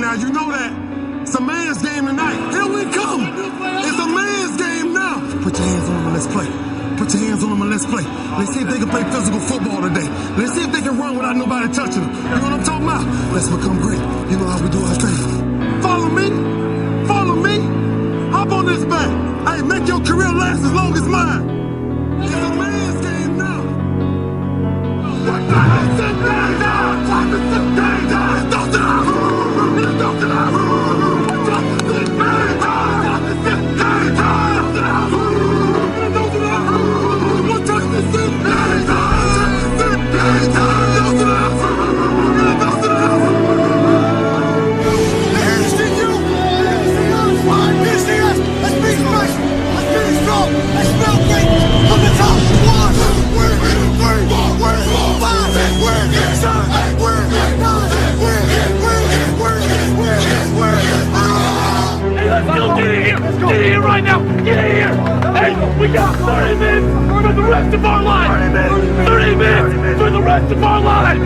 now. You know that. It's a man's game tonight. Here we come. It's a man's game now. Put your hands on them and let's play. Put your hands on them and let's play. Let's see if they can play physical football today. Let's see if they can run without nobody touching them. You know what I'm talking about? Let's become great. You know how we do our thing. Follow me. Follow me. Hop on this back. Hey, make your career last as long as mine. It's a man's game now. What the hell is this man down? What is this man down? Let's go to the room. Let's go to the room. What is this man down? What is this man down? Let's go to the room. Let's go to the room. What is this man down? This man down. Let's go to the room. Let's go to the room. Let's see you. Let's see us. Let's see us. Let's be special. Let's be strong. Let's smell great. From the top. One. Hey, let's go, get in here! Get in here right now! Get in here! Hey, we got 30 minutes for the rest of our life! 30 minutes for the rest of our life!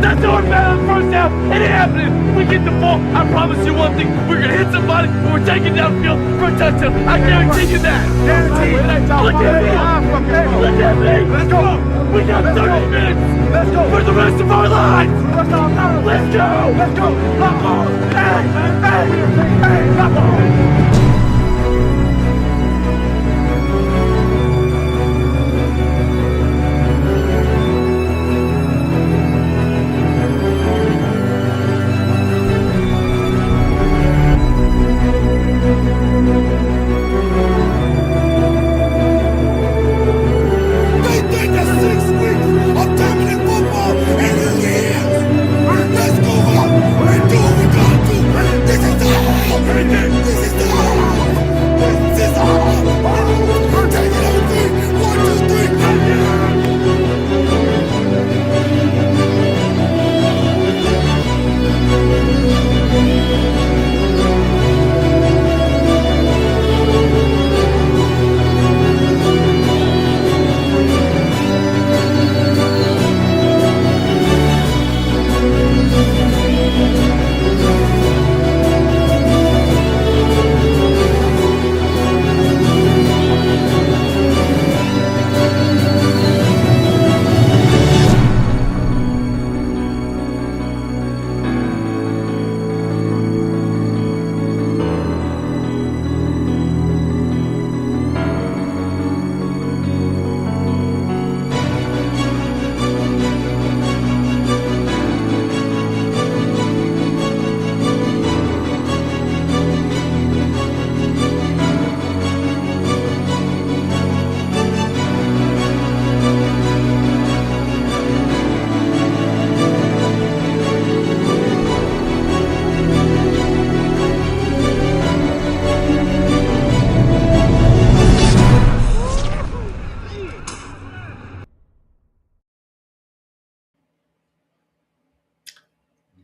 That's our battle first half. It ain't happening. We get the ball. I promise you one thing. We're gonna hit somebody and we're taking downfield for a touchdown. I guarantee you that. Look at me. Look at me. Let's go. We got 30 minutes. Let's go for the rest of our lives. Let's go. Let's go. Let's go. Lock on. Hey, lock on.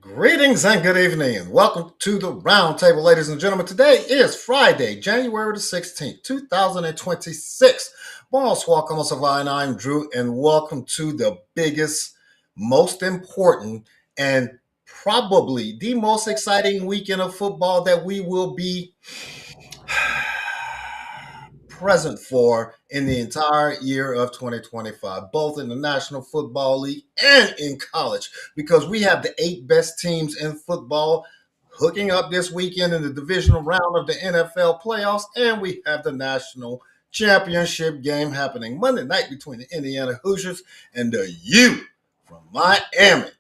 Greetings and good evening, and welcome to the RoundTable, ladies and gentlemen. Today is Friday, January the 16th, 2026. Bonsoir, comment ça va? And I'm Drew, and welcome to the biggest, most important, and probably the most exciting weekend of football that we will be present for in the entire year of 2025, both in the National Football League and in college, because we have the 8 best teams in football hooking up this weekend in the divisional round of the NFL playoffs, and we have the national championship game happening Monday night between the Indiana Hoosiers and the U from Miami.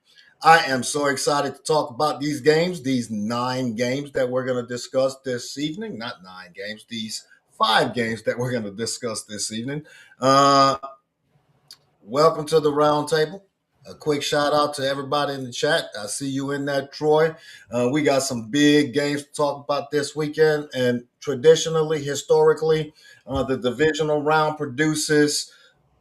I am so excited to talk about these games, these 9 games that we're going to discuss this evening. Not 9 games, these 5 games that we're going to discuss this evening. Welcome to the RoundTable. A quick shout out to everybody in the chat. I see you in that, Troy. We got some big games to talk about this weekend. And traditionally, historically, the divisional round produces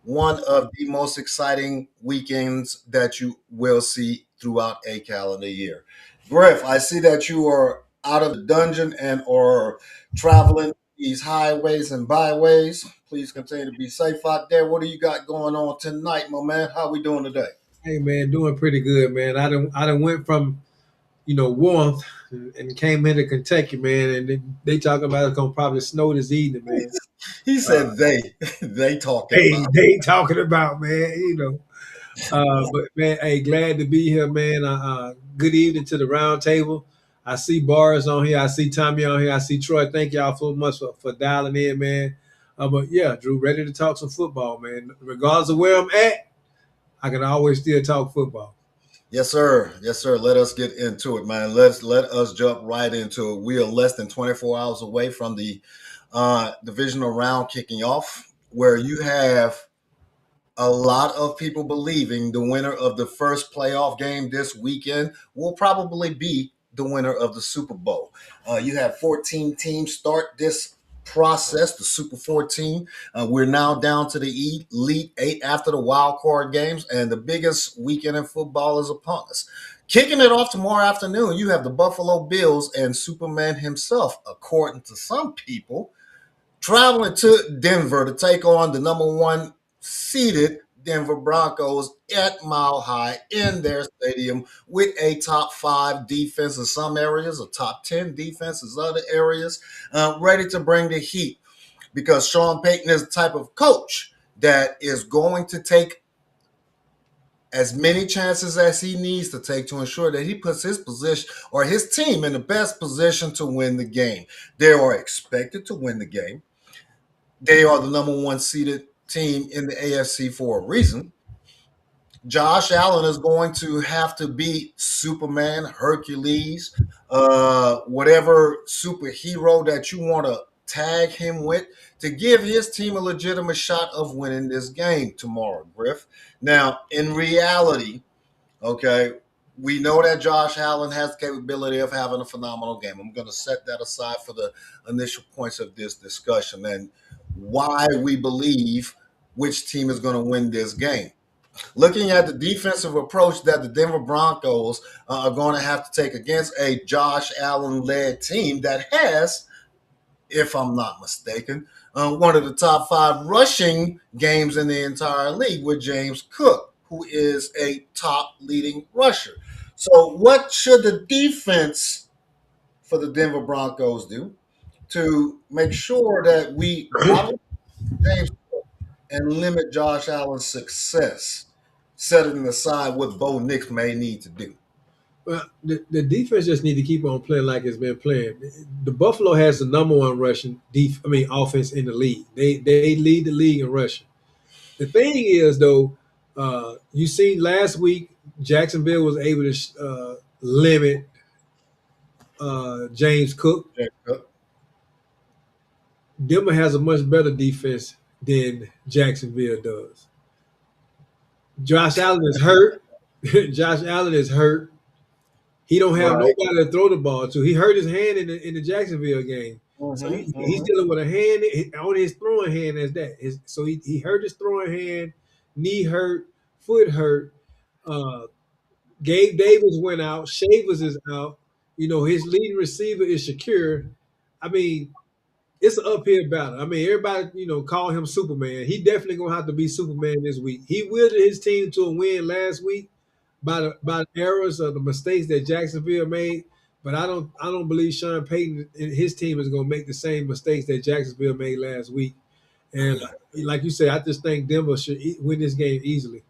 one of the most exciting weekends that you will see throughout a calendar year. Griff, I see that you are out of the dungeon and are traveling these highways and byways. Please continue to be safe out there. What do you got going on tonight, my man? How we doing today? Hey man, doing pretty good, man. I done went from warmth and came into Kentucky, man, and they talking about it's gonna probably snow this evening, man. He said they talking Hey, about. they talking about, man. But man, hey, glad to be here, man. Good evening to the round table. I see Boris on here. I see Tommy on here. I see Troy. Thank y'all so much for dialing in, man. But yeah, Drew, ready to talk some football, man. Regardless of where I'm at, I can always still talk football. Yes, sir. Yes, sir. Let us get into it, man. Let us jump right into it. We are less than 24 hours away from the divisional round kicking off, where you have a lot of people believing the winner of the first playoff game this weekend will probably be the winner of the Super Bowl. You have 14 teams start this process, the Super 14. We're now down to the Elite Eight after the wild card games, and the biggest weekend in football is upon us. Kicking it off tomorrow afternoon, you have the Buffalo Bills and Superman himself, according to some people, traveling to Denver to take on the number one seeded Denver Broncos at Mile High in their stadium with a top 5 defense in some areas, a top 10 defense in other areas, ready to bring the heat, because Sean Payton is the type of coach that is going to take as many chances as he needs to take to ensure that he puts his position or his team in the best position to win the game. They are expected to win the game. They are the number one seeded team in the AFC for a reason. Josh Allen is going to have to be Superman, Hercules, whatever superhero that you want to tag him with, to give his team a legitimate shot of winning this game tomorrow, Griff. Now, in reality, okay, we know that Josh Allen has the capability of having a phenomenal game. I'm going to set that aside for the initial points of this discussion and why we believe which team is going to win this game. Looking at the defensive approach that the Denver Broncos are going to have to take against a Josh Allen-led team that has, if I'm not mistaken, one of the top 5 rushing games in the entire league with James Cook, who is a top leading rusher. So what should the defense for the Denver Broncos do to make sure that we bottle James Cook and limit Josh Allen's success, setting aside what Bo Nix may need to do? Well, the defense just need to keep on playing like it's been playing. The Buffalo has the number one rushing offense in the league. They lead the league in rushing. The thing is, though, you seen last week Jacksonville was able to limit James Cook. James Cook. Denver has a much better defense than Jacksonville does. Josh Allen is hurt. Josh Allen is hurt. He don't have nobody to throw the ball to. He hurt his hand in the Jacksonville game. So he's dealing with a hand on his throwing hand as that. So he hurt his throwing hand, knee hurt, foot hurt. Gabe Davis went out. Shavers is out. His leading receiver is Shakir. I mean, it's an uphill battle. I mean, everybody, call him Superman. He definitely gonna have to be Superman this week. He wielded his team to a win last week by the errors of the mistakes that Jacksonville made. But I don't believe Sean Payton and his team is gonna make the same mistakes that Jacksonville made last week. And like you said, I just think Denver should win this game easily.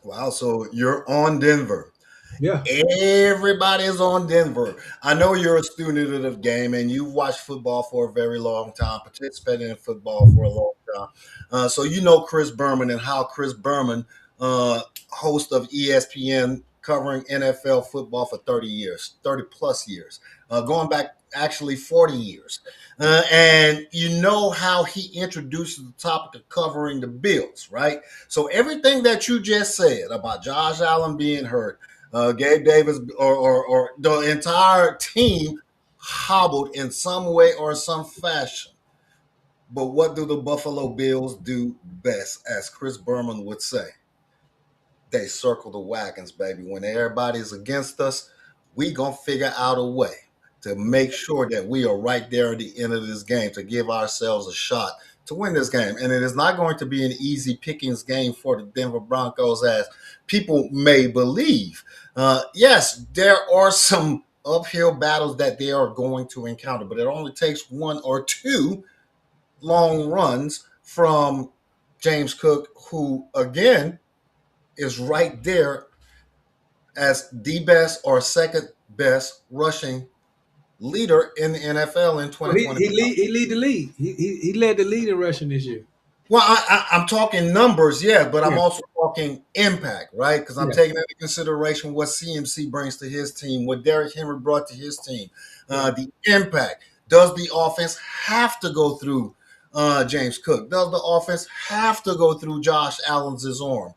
Wow, so you're on Denver. Yeah. Everybody is on Denver. I know you're a student of the game and you've watched football for a very long time, participated in football for a long time. So you know Chris Berman and how Chris Berman, host of ESPN, covering NFL football for 30 plus years, going back actually 40 years. And you know how he introduces the topic of covering the Bills, right? So everything that you just said about Josh Allen being hurt, Gabe Davis or the entire team hobbled in some way or some fashion. But what do the Buffalo Bills do best, as Chris Berman would say? They circle the wagons, baby. When everybody's against us, we gonna figure out a way to make sure that we are right there at the end of this game to give ourselves a shot to win this game. And it is not going to be an easy pickings game for the Denver Broncos, as people may believe. Yes, there are some uphill battles that they are going to encounter, but it only takes one or two long runs from James Cook, who, again, is right there as the best or second best rushing leader in the NFL in Well, he 2020. lead the league. He led the lead in rushing this year. Well, I'm talking numbers, yeah, but I'm Yeah. also talking impact, right? Because I'm Yeah. taking into consideration what CMC brings to his team, what Derrick Henry brought to his team, the impact. Does the offense have to go through James Cook? Does the offense have to go through Josh Allen's arm?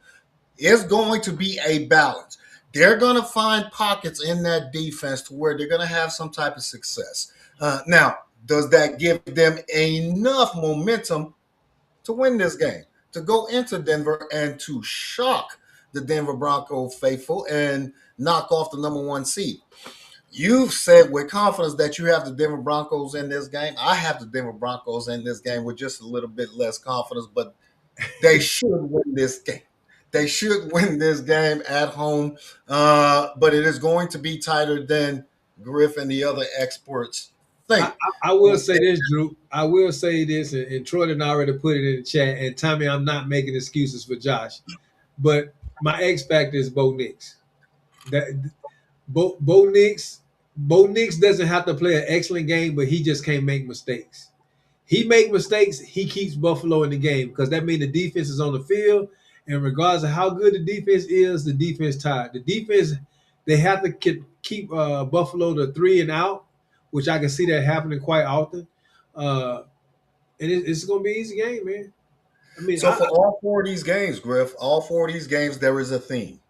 It's going to be a balance. They're going to find pockets in that defense to where they're going to have some type of success. Now, does that give them enough momentum to win this game, to go into Denver and to shock the Denver Bronco faithful and knock off the number one seed? You've said with confidence that you have the Denver Broncos in this game. I have the Denver Broncos in this game with just a little bit less confidence, but they should win this game. They should win this game at home, but it is going to be tighter than Griff and the other experts think. I will say this, Drew. I will say this, and Troy did already put it in the chat. And Tommy, I'm not making excuses for Josh, but my X factor is Bo Nix. That Bo Nix doesn't have to play an excellent game, but he just can't make mistakes. He make mistakes, he keeps Buffalo in the game because that means the defense is on the field. And regardless of how good the defense is, the defense tired. The defense, they have to keep Buffalo to 3 and out, which I can see that happening quite often. And it's going to be an easy game, man. I mean, So for all four of these games, Griff, all four of these games, there is a theme.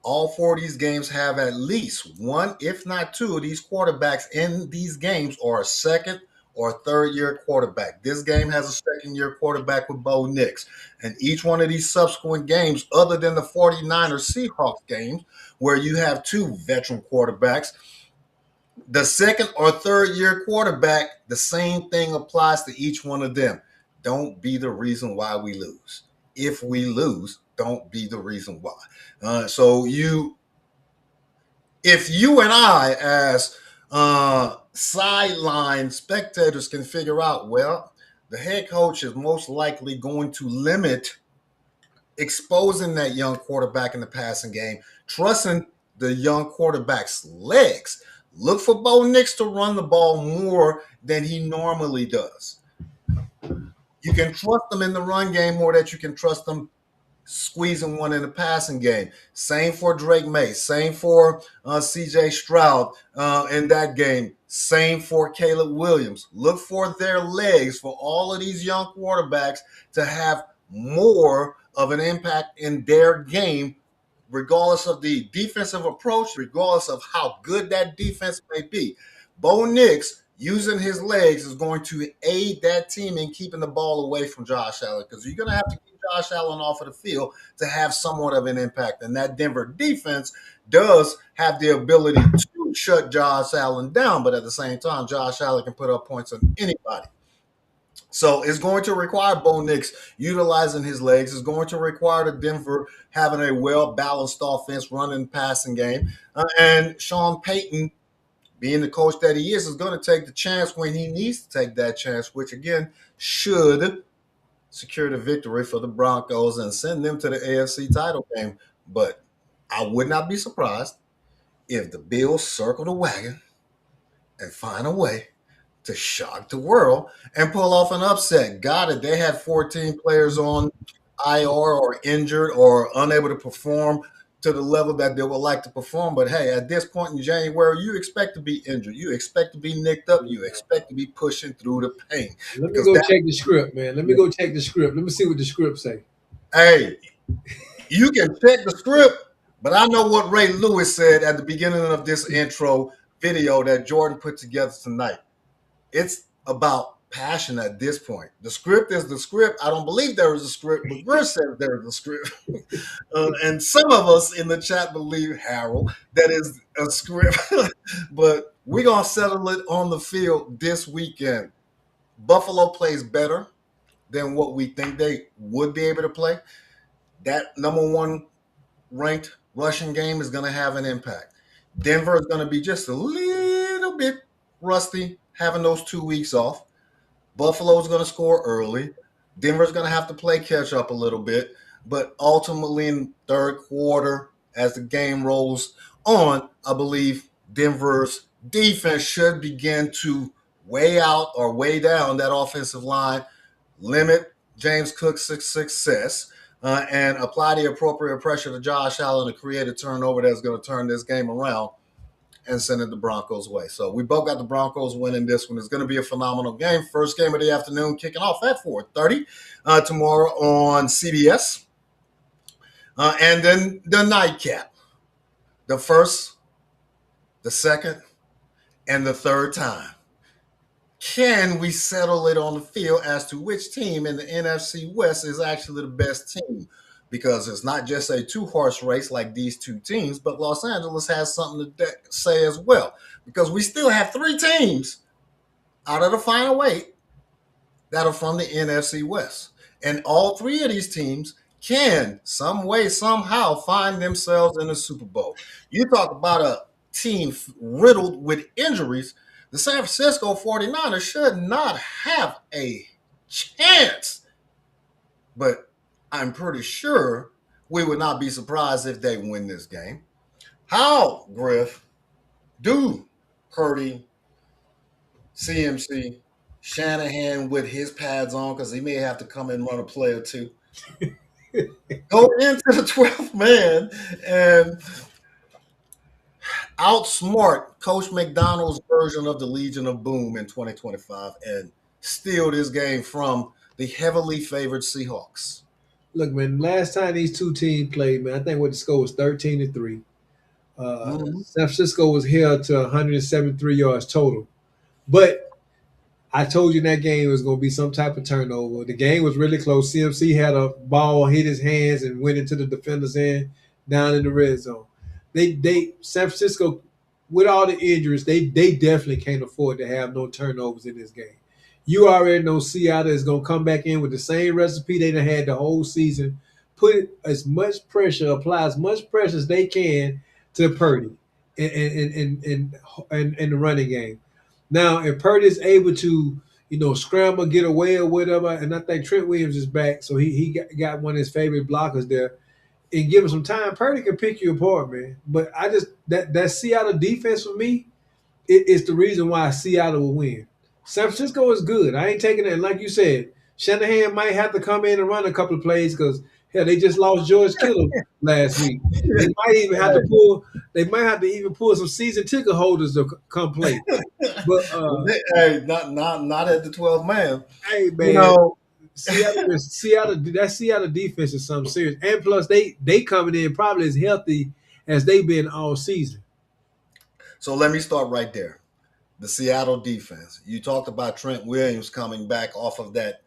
All four of these games have at least one, if not two, of these quarterbacks in these games are a second or third-year quarterback. This game has a second-year quarterback with Bo Nix. And each one of these subsequent games, other than the 49ers Seahawks games, where you have two veteran quarterbacks, the second or third-year quarterback, the same thing applies to each one of them. Don't be the reason why we lose. If we lose, don't be the reason why. If you and I, as sideline spectators, can figure out, well, the head coach is most likely going to limit exposing that young quarterback in the passing game, trusting the young quarterback's legs. Look for Bo Nix to run the ball more than he normally does. You can trust them in the run game more than you can trust them squeezing one in the passing game. Same for Drake May. Same for C.J. Stroud in that game. Same for Caleb Williams. Look for their legs for all of these young quarterbacks to have more of an impact in their game, regardless of the defensive approach, regardless of how good that defense may be. Bo Nix, using his legs, is going to aid that team in keeping the ball away from Josh Allen, because you're going to have to keep Josh Allen off of the field to have somewhat of an impact. And that Denver defense does have the ability to shut Josh Allen down, but at the same time, Josh Allen can put up points on anybody. So it's going to require Bo Nix utilizing his legs. It's going to require the Denver having a well-balanced offense, running, passing game. And Sean Payton, being the coach that he is going to take the chance when he needs to take that chance, which, again, should secure the victory for the Broncos and send them to the AFC title game. But I would not be surprised if the Bills circle the wagon and find a way to shock the world and pull off an upset. Got it. They had 14 players on IR or injured or unable to perform to the level that they would like to perform. But hey, at this point in January, you expect to be injured. You expect to be nicked up. You expect to be pushing through the pain. Let me go check the script, man. Let me go check the script. Let me see what the script say. Hey, you can check the script, but I know what Ray Lewis said at the beginning of this intro video that Jordan put together tonight. It's about passion at this point. The script is the script. I don't believe there is a script, but Griff says there is a script. And some of us in the chat believe, Harold, that is a script. But we're going to settle it on the field this weekend. Buffalo plays better than what we think they would be able to play, that number one ranked rushing game is going to have an impact. Denver is going to be just a little bit rusty having those 2 weeks off. Buffalo's going to score early. Denver's going to have to play catch up a little bit. But ultimately, in third quarter, as the game rolls on, I believe Denver's defense should begin to weigh out or weigh down that offensive line, limit James Cook's success, and apply the appropriate pressure to Josh Allen to create a turnover that's going to turn this game around and send it the Broncos' way. So we both got the Broncos winning this one. It's going to be a phenomenal game. First game of the afternoon, kicking off at 4:30 tomorrow on CBS. And then the nightcap, the first, the second, and the third time. Can we settle it on the field as to which team in the NFC West is actually the best team? Because it's not just a two-horse race like these two teams, but Los Angeles has something to say as well. Because we still have three teams out of the final eight that are from the NFC West. And all three of these teams can, some way, somehow, find themselves in the Super Bowl. You talk about a team riddled with injuries. The San Francisco 49ers should not have a chance. But I'm pretty sure we would not be surprised if they win this game. How, Griff, do Purdy, CMC, Shanahan with his pads on, because he may have to come and run a play or two, go into the 12th man and outsmart Coach McDonald's version of the Legion of Boom in 2025 and steal this game from the heavily favored Seahawks? Look, man, last time these two teams played, man, I think what the score was 13-3. San Francisco was held to 173 yards total. But I told you in that game it was going to be some type of turnover. The game was really close. CMC had a ball, hit his hands, and went into the defender's end down in the red zone. San Francisco, with all the injuries, they definitely can't afford to have no turnovers in this game. You already know Seattle is going to come back in with the same recipe they done had the whole season. Put as much pressure, apply as much pressure as they can to Purdy in the running game. Now, if Purdy is able to, scramble, get away or whatever, and I think Trent Williams is back, so he got one of his favorite blockers there, and give him some time, Purdy can pick you apart, man. But I just that Seattle defense for me, it's the reason why Seattle will win. San Francisco is good. I ain't taking it. And like you said, Shanahan might have to come in and run a couple of plays because hell, they just lost George Kittle last week. They might even have to pull. They might have to even pull some season ticket holders to come play. But hey, not at the 12th man. Hey man, Seattle. That Seattle defense is something serious. And plus, they coming in probably as healthy as they've been all season. So let me start right there. The Seattle defense. You talked about Trent Williams coming back off of that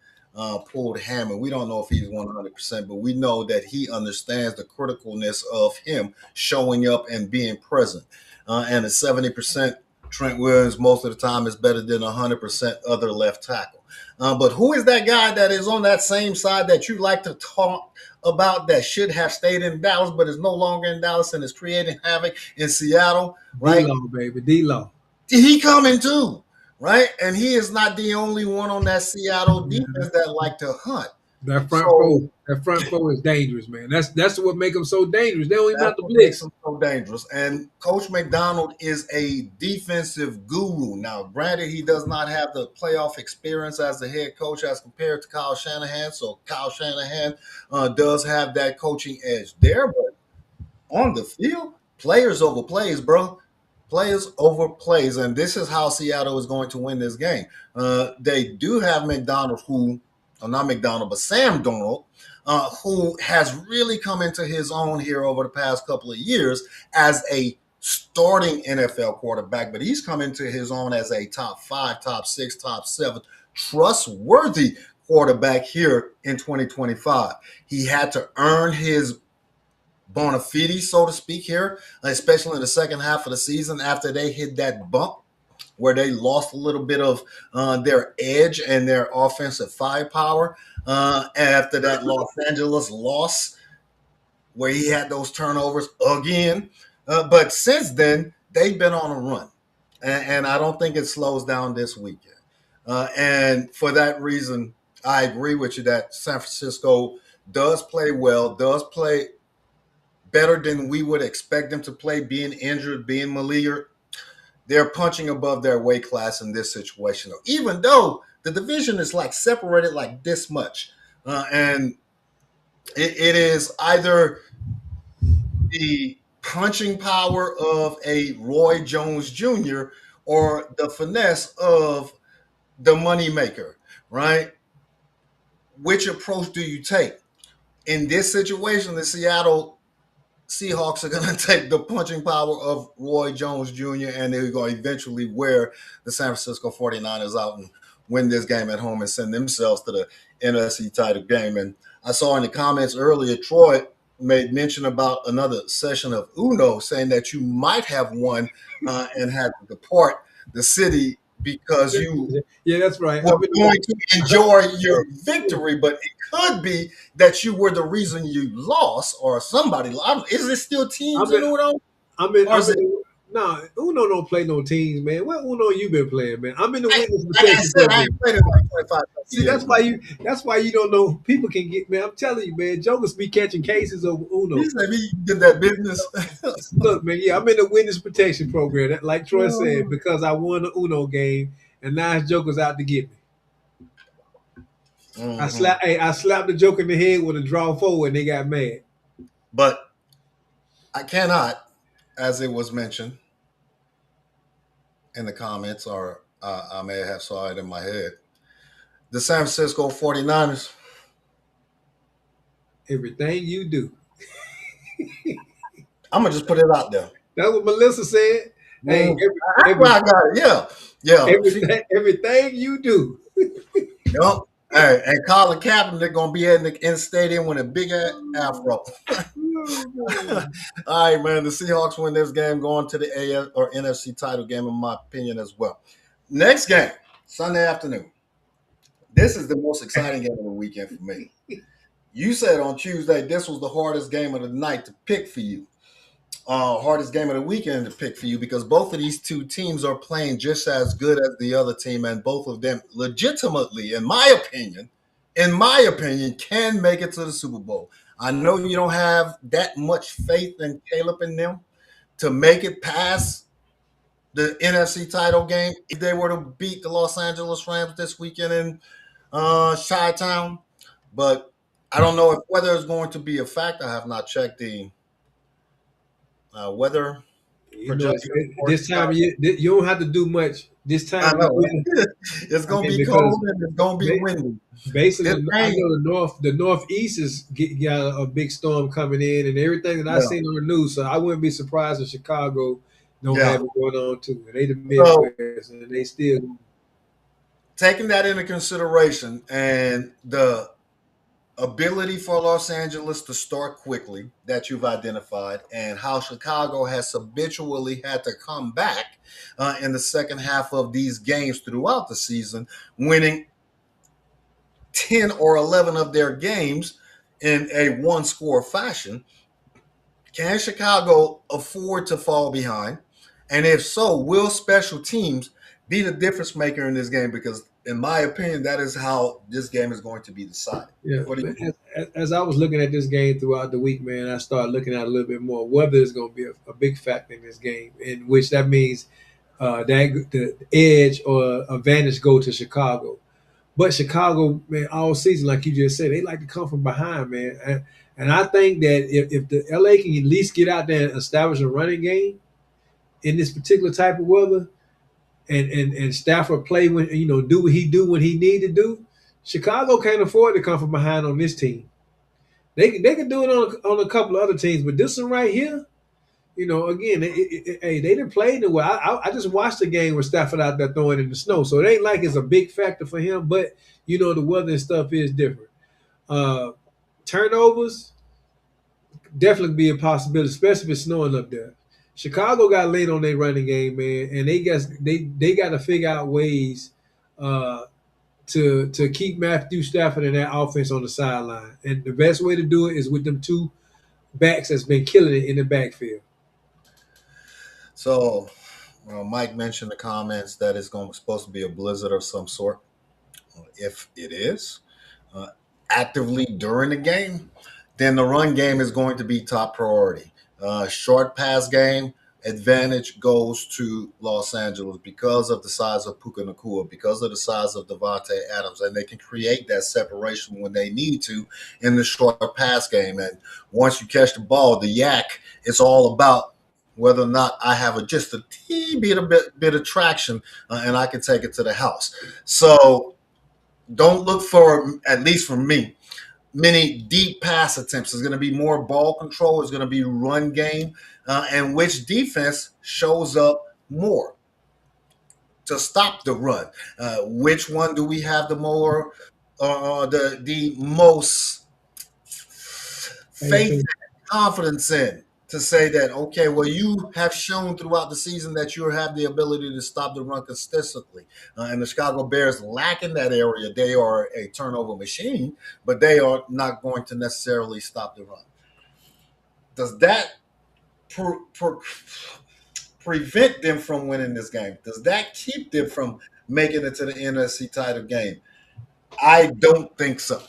pulled hammer. We don't know if he's 100%, but we know that he understands the criticalness of him showing up and being present. And at 70%, Trent Williams most of the time is better than 100% other left tackle. But who is that guy that is on that same side that you like to talk about that should have stayed in Dallas but is no longer in Dallas and is creating havoc in Seattle? Right? D-Law, baby. D-Law. He coming too, right? And he is not the only one on that Seattle defense that like to hunt. That front four is dangerous, man. That's what makes them so dangerous. They don't even have to blitz. Them so dangerous. And Coach McDonald is a defensive guru. Now, granted, he does not have the playoff experience as the head coach as compared to Kyle Shanahan. So Kyle Shanahan does have that coaching edge there. But on the field, players over plays, bro. Players over plays, and this is how Seattle is going to win this game. They do have McDonald, not McDonald, but Sam Darnold, who has really come into his own here over the past couple of years as a starting NFL quarterback, but he's come into his own as a top 5, top 6, top 7 trustworthy quarterback here in 2025. He had to earn his bona fide, so to speak, here, especially in the second half of the season after they hit that bump where they lost a little bit of their edge and their offensive firepower. after that Los Angeles loss where he had those turnovers again. But since then, they've been on a run. And I don't think it slows down this weekend. And for that reason, I agree with you that San Francisco does play well, does play better than we would expect them to play, being injured, being malignant. They're punching above their weight class in this situation, even though the division is like separated like this much. And it is either the punching power of a Roy Jones Jr. or the finesse of the moneymaker, right? Which approach do you take? In this situation, the Seattle Seahawks are going to take the punching power of Roy Jones Jr. and they're going to eventually wear the San Francisco 49ers out and win this game at home and send themselves to the NFC title game. And I saw in the comments earlier, Troy made mention about another session of Uno, saying that you might have won and had to depart the city because you that's right. were going to enjoy your victory, but it could be that you were the reason you lost or somebody. Is it still teams in Uno? No, Uno don't play no teams, man. What Uno you been playing, man? I'm in the witness Like I protection said, I program. ain't played it like 25 See, that's why you don't know. People can get, man. I'm telling you, man. Jokers be catching cases over Uno. You said you did that business. Look, man. Yeah, I'm in the witness protection program. That, like Troy said, because I won the Uno game, and now it's jokers out to get me. Mm-hmm. I slapped the joke in the head with a draw forward, and they got mad. But I cannot, as it was mentioned in the comments, or I may have saw it in my head. The San Francisco 49ers. Everything you do. I'm going to just put it out there. That's what Melissa said. Hey, I got it. Yeah. Everything you do. Yep. Hey, and Colin Kaepernick going to be in the stadium with a big afro. All right, man. The Seahawks win this game, going to the AF or NFC title game, in my opinion, as well. Next game, Sunday afternoon. This is the most exciting game of the weekend for me. You said on Tuesday this was the hardest game of the night to pick for you. Hardest game of the weekend to pick for you because both of these two teams are playing just as good as the other team, and both of them legitimately, in my opinion, can make it to the Super Bowl. I know you don't have that much faith in Caleb and them to make it past the NFC title game if they were to beat the Los Angeles Rams this weekend in Chi-Town. But I don't know if weather is going to be a factor. I have not checked the weather. This time you don't have to do much. This time I know. It's going to be cold and it's going to be windy. Basically, I know the Northeast is got a big storm coming in, and everything that I've seen on the news. So I wouldn't be surprised if Chicago don't have it going on too. And they the Midwest, and they still taking that into consideration and the ability for Los Angeles to start quickly that you've identified, and how Chicago has habitually had to come back in the second half of these games throughout the season, winning 10 or 11 of their games in a one-score fashion. Can Chicago afford to fall behind? And if so, will special teams be the difference maker in this game? Because in my opinion, that is how this game is going to be decided. Yeah. As I was looking at this game throughout the week, man, I started looking at a little bit more. Weather is going to be a big factor in this game, in which that means that the edge or advantage go to Chicago. But Chicago, man, all season, like you just said, they like to come from behind, man. And I think that if the LA can at least get out there and establish a running game in this particular type of weather, and Stafford play when do what he do when he need to do, Chicago can't afford to come from behind on this team. They can do it on a couple of other teams, but this one right here, again, they didn't play the way. I just watched the game with Stafford out there throwing in the snow, so it ain't like it's a big factor for him. But the weather and stuff is different. Turnovers definitely be a possibility, especially if it's snowing up there. Chicago got late on their running game, man, and they got to figure out ways to keep Matthew Stafford and that offense on the sideline. And the best way to do it is with them two backs that's been killing it in the backfield. So, Mike mentioned the comments that it's supposed to be a blizzard of some sort. If it is actively during the game, then the run game is going to be top priority. Short pass game advantage goes to Los Angeles because of the size of Puka Nacua, because of the size of Devontae Adams, and they can create that separation when they need to in the short pass game. And once you catch the ball, the yak, it's all about whether or not I have just a teeny bit of traction and I can take it to the house. So don't look for, at least for me, many deep pass attempts. There's going to be more ball control. It's going to be run game, and which defense shows up more to stop the run. Which one do we have the most faith and confidence in? To say that, okay, well, you have shown throughout the season that you have the ability to stop the run consistently. And the Chicago Bears lack in that area. They are a turnover machine, but they are not going to necessarily stop the run. Does that prevent them from winning this game? Does that keep them from making it to the NFC title game? I don't think so.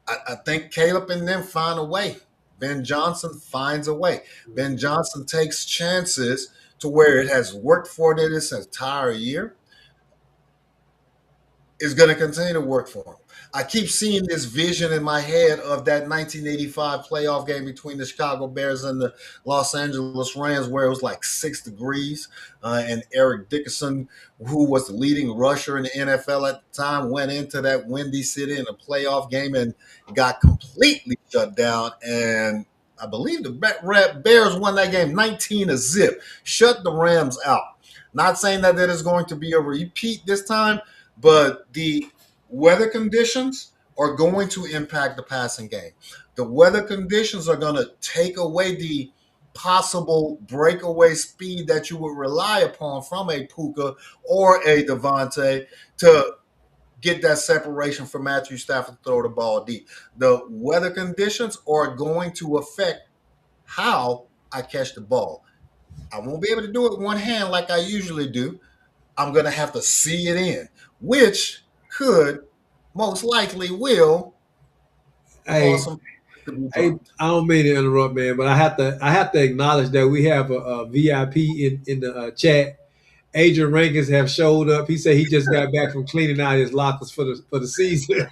I think Caleb and them find a way. Ben Johnson finds a way. Ben Johnson takes chances to where it has worked for them this entire year. Is going to continue to work for him. I keep seeing this vision in my head of that 1985 playoff game between the Chicago Bears and the Los Angeles Rams, where it was like 6 degrees, and Eric Dickerson, who was the leading rusher in the NFL at the time, went into that windy city in a playoff game and got completely shut down. And I believe the Bears won that game 19-0, shut the Rams out. Not saying that is going to be a repeat this time, but the weather conditions are going to impact the passing game. The weather conditions are going to take away the possible breakaway speed that you would rely upon from a Puka or a Devontae to get that separation for Matthew Stafford to throw the ball deep. The weather conditions are going to affect how I catch the ball. I won't be able to do it one hand like I usually do. I'm going to have to see it in, which could, most likely will, cause some. I don't mean to interrupt, man, but I have to acknowledge that we have a VIP in the chat. Adrian Rankins have showed up. He said he just got back from cleaning out his lockers for the season.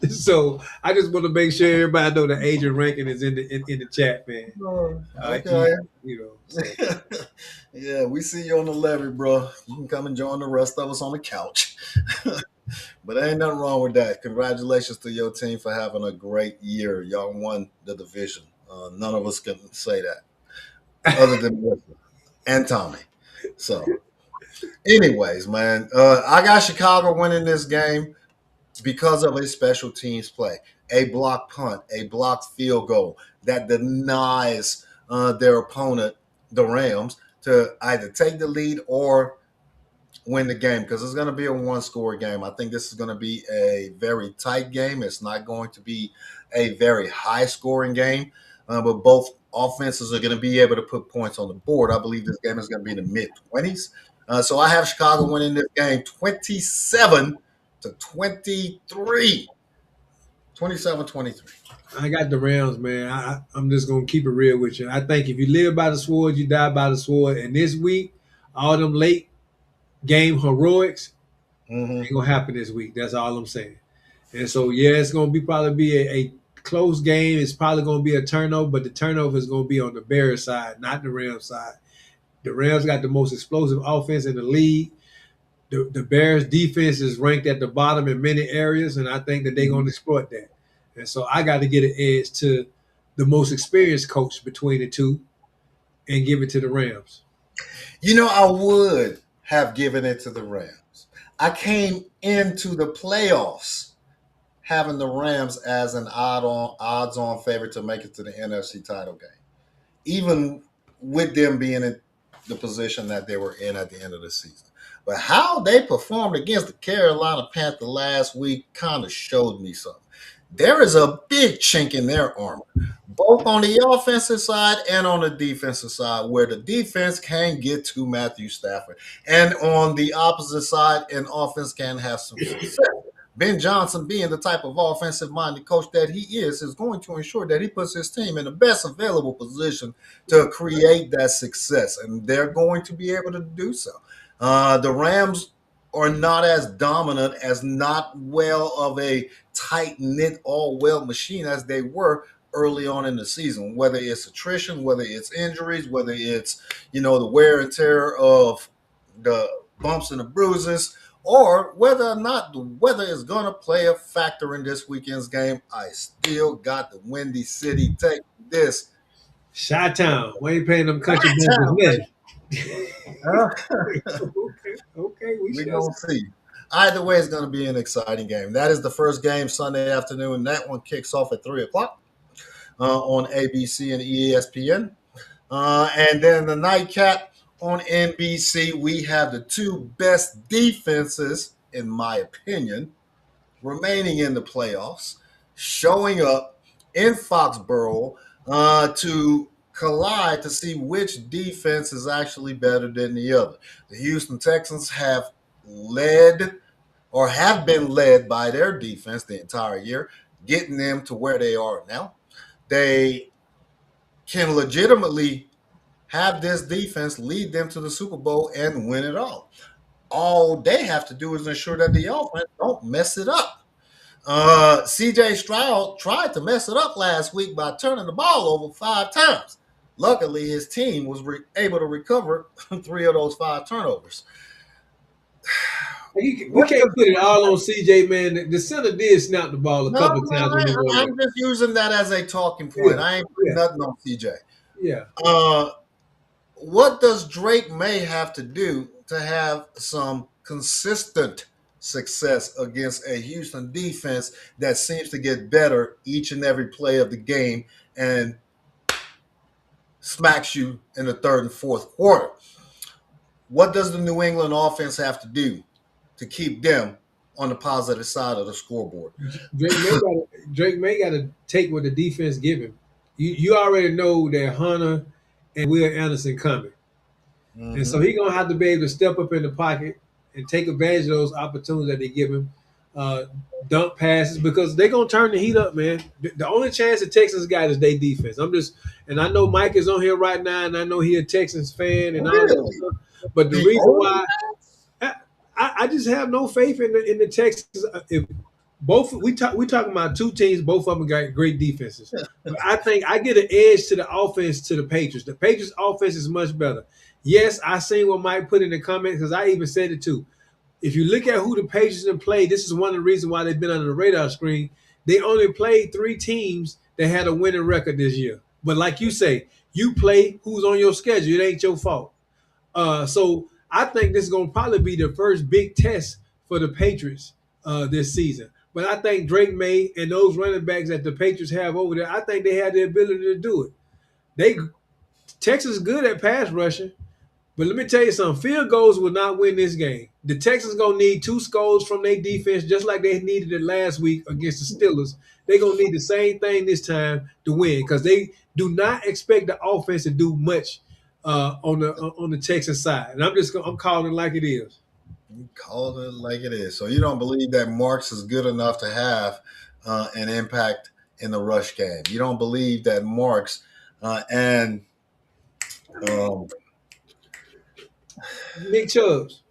So I just want to make sure everybody know that Adrian Rankin is in the chat, man. Okay. So. Yeah, we see you on the levee, bro. You can come and join the rest of us on the couch. But ain't nothing wrong with that. Congratulations to your team for having a great year. Y'all won the division. None of us can say that, other than Wilson and Tommy. So, anyways, man, I got Chicago winning this game because of a special teams play, a blocked punt, a blocked field goal that denies their opponent, the Rams, to either take the lead or win the game, because it's going to be a one-score game. I think this is going to be a very tight game. It's not going to be a very high-scoring game, but both offenses are going to be able to put points on the board. I believe this game is going to be in the mid-20s. So I have Chicago winning this game 27-23. 27-23. I got the Rams, man. I'm just going to keep it real with you. I think if you live by the sword, you die by the sword. And this week, all them late game heroics ain't going to happen this week. That's all I'm saying. And so, yeah, it's going to probably be a close game. It's probably going to be a turnover, but the turnover is going to be on the Bears side, not the Rams side. The Rams got the most explosive offense in the league. The Bears defense is ranked at the bottom in many areas, and I think that they're going to exploit that. And so I got to get an edge to the most experienced coach between the two and give it to the Rams. I would have given it to the Rams. I came into the playoffs having the Rams as an odds-on favorite to make it to the NFC title game. Even with them being the position that they were in at the end of the season. But how they performed against the Carolina Panthers last week kind of showed me something. There is a big chink in their armor, both on the offensive side and on the defensive side, where the defense can get to Matthew Stafford. And on the opposite side, an offense can have some success. Ben Johnson, being the type of offensive-minded coach that he is going to ensure that he puts his team in the best available position to create that success, and they're going to be able to do so. The Rams are not as dominant, as not well of a tight-knit, all-well machine as they were early on in the season, whether it's attrition, whether it's injuries, whether it's, the wear and tear of the bumps and the bruises, or whether or not the weather is going to play a factor in this weekend's game. I still got the Windy City take this. Chi-Town. We ain't paying them country business. Okay. We're going to see. Either way, it's going to be an exciting game. That is the first game Sunday afternoon. That one kicks off at 3 o'clock on ABC and ESPN. And then the nightcap on NBC, we have the two best defenses, in my opinion, remaining in the playoffs, showing up in Foxborough to collide to see which defense is actually better than the other. The Houston Texans have been led by their defense the entire year, getting them to where they are now. They can legitimately have this defense lead them to the Super Bowl and win it all. All they have to do is ensure that the offense don't mess it up. C.J. Stroud tried to mess it up last week by turning the ball over 5 times. Luckily, his team was able to recover 3 of those 5 turnovers. We can't put it all on CJ, man. The center did snap the ball a couple times. I'm just using that as a talking point. I ain't putting nothing on CJ. Yeah. What does Drake May have to do to have some consistent success against a Houston defense that seems to get better each and every play of the game and smacks you in the third and fourth quarter? What does the New England offense have to do to keep them on the positive side of the scoreboard? Drake May got to take what the defense give him. You already know that Hunter and Will Anderson coming. Mm-hmm. And so he's going to have to be able to step up in the pocket and take advantage of those opportunities that they give him, dump passes, because they're going to turn the heat up, man. The only chance the Texans got is their defense. And I know Mike is on here right now, and I know he's a Texans fan and all that stuff. But the reason why I just have no faith in the Texans. If we talking about two teams, both of them got great defenses. But I think I get an edge to the offense to the Patriots. The Patriots offense is much better. Yes, I seen what Mike put in the comments, because I even said it too. If you look at who the Patriots have played, this is one of the reasons why they've been under the radar screen. They only played 3 teams that had a winning record this year. But like you say, you play who's on your schedule. It ain't your fault. So I think this is going to probably be the first big test for the Patriots this season. But I think Drake May and those running backs that the Patriots have over there, I think they have the ability to do it. Texas is good at pass rushing. But let me tell you something. Field goals will not win this game. The Texans going to need 2 scores from their defense, just like they needed it last week against the Steelers. They're going to need the same thing this time to win, because they do not expect the offense to do much on the Texans side. And I'm calling it like it is. You called it like it is. So you don't believe that Marks is good enough to have an impact in the rush game. You don't believe that Marks and Nick Chubbs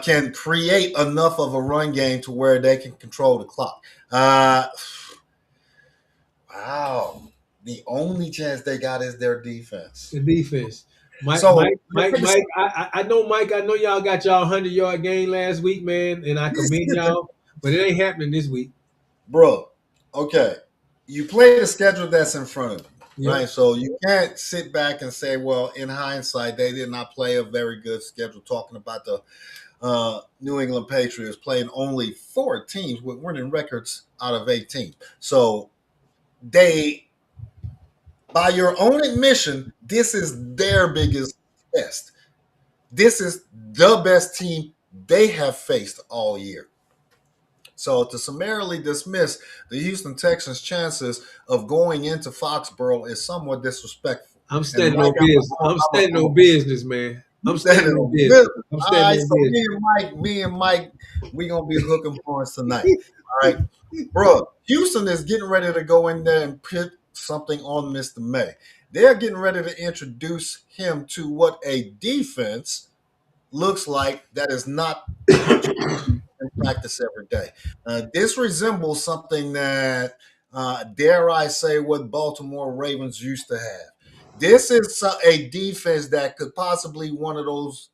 can create enough of a run game to where they can control the clock. Wow. The only chance they got is their defense. The defense. Mike, I know y'all got y'all 100-yard game last week, man, and I commend y'all, but it ain't happening this week. Bro, okay. You play the schedule that's in front of you. Yeah. Right, so you can't sit back and say, well, in hindsight, they did not play a very good schedule, talking about the New England Patriots playing only 4 teams with winning records out of 18. So they By your own admission, this is their biggest test. This is the best team they have faced all year. So to summarily dismiss the Houston Texans' chances of going into Foxborough is somewhat disrespectful. I'm And standing Mike, on business. I'm standing on business, man. I'm standing on business. I'm All right, standing on so business. me and Mike, we gonna be hooking points tonight. All right, bro. Houston is getting ready to go in there and put something on Mr. May. They're getting ready to introduce him to what a defense looks like that is not what you see in practice every day. This resembles something that, dare I say, what Baltimore Ravens used to have. This is a defense that could possibly be one of those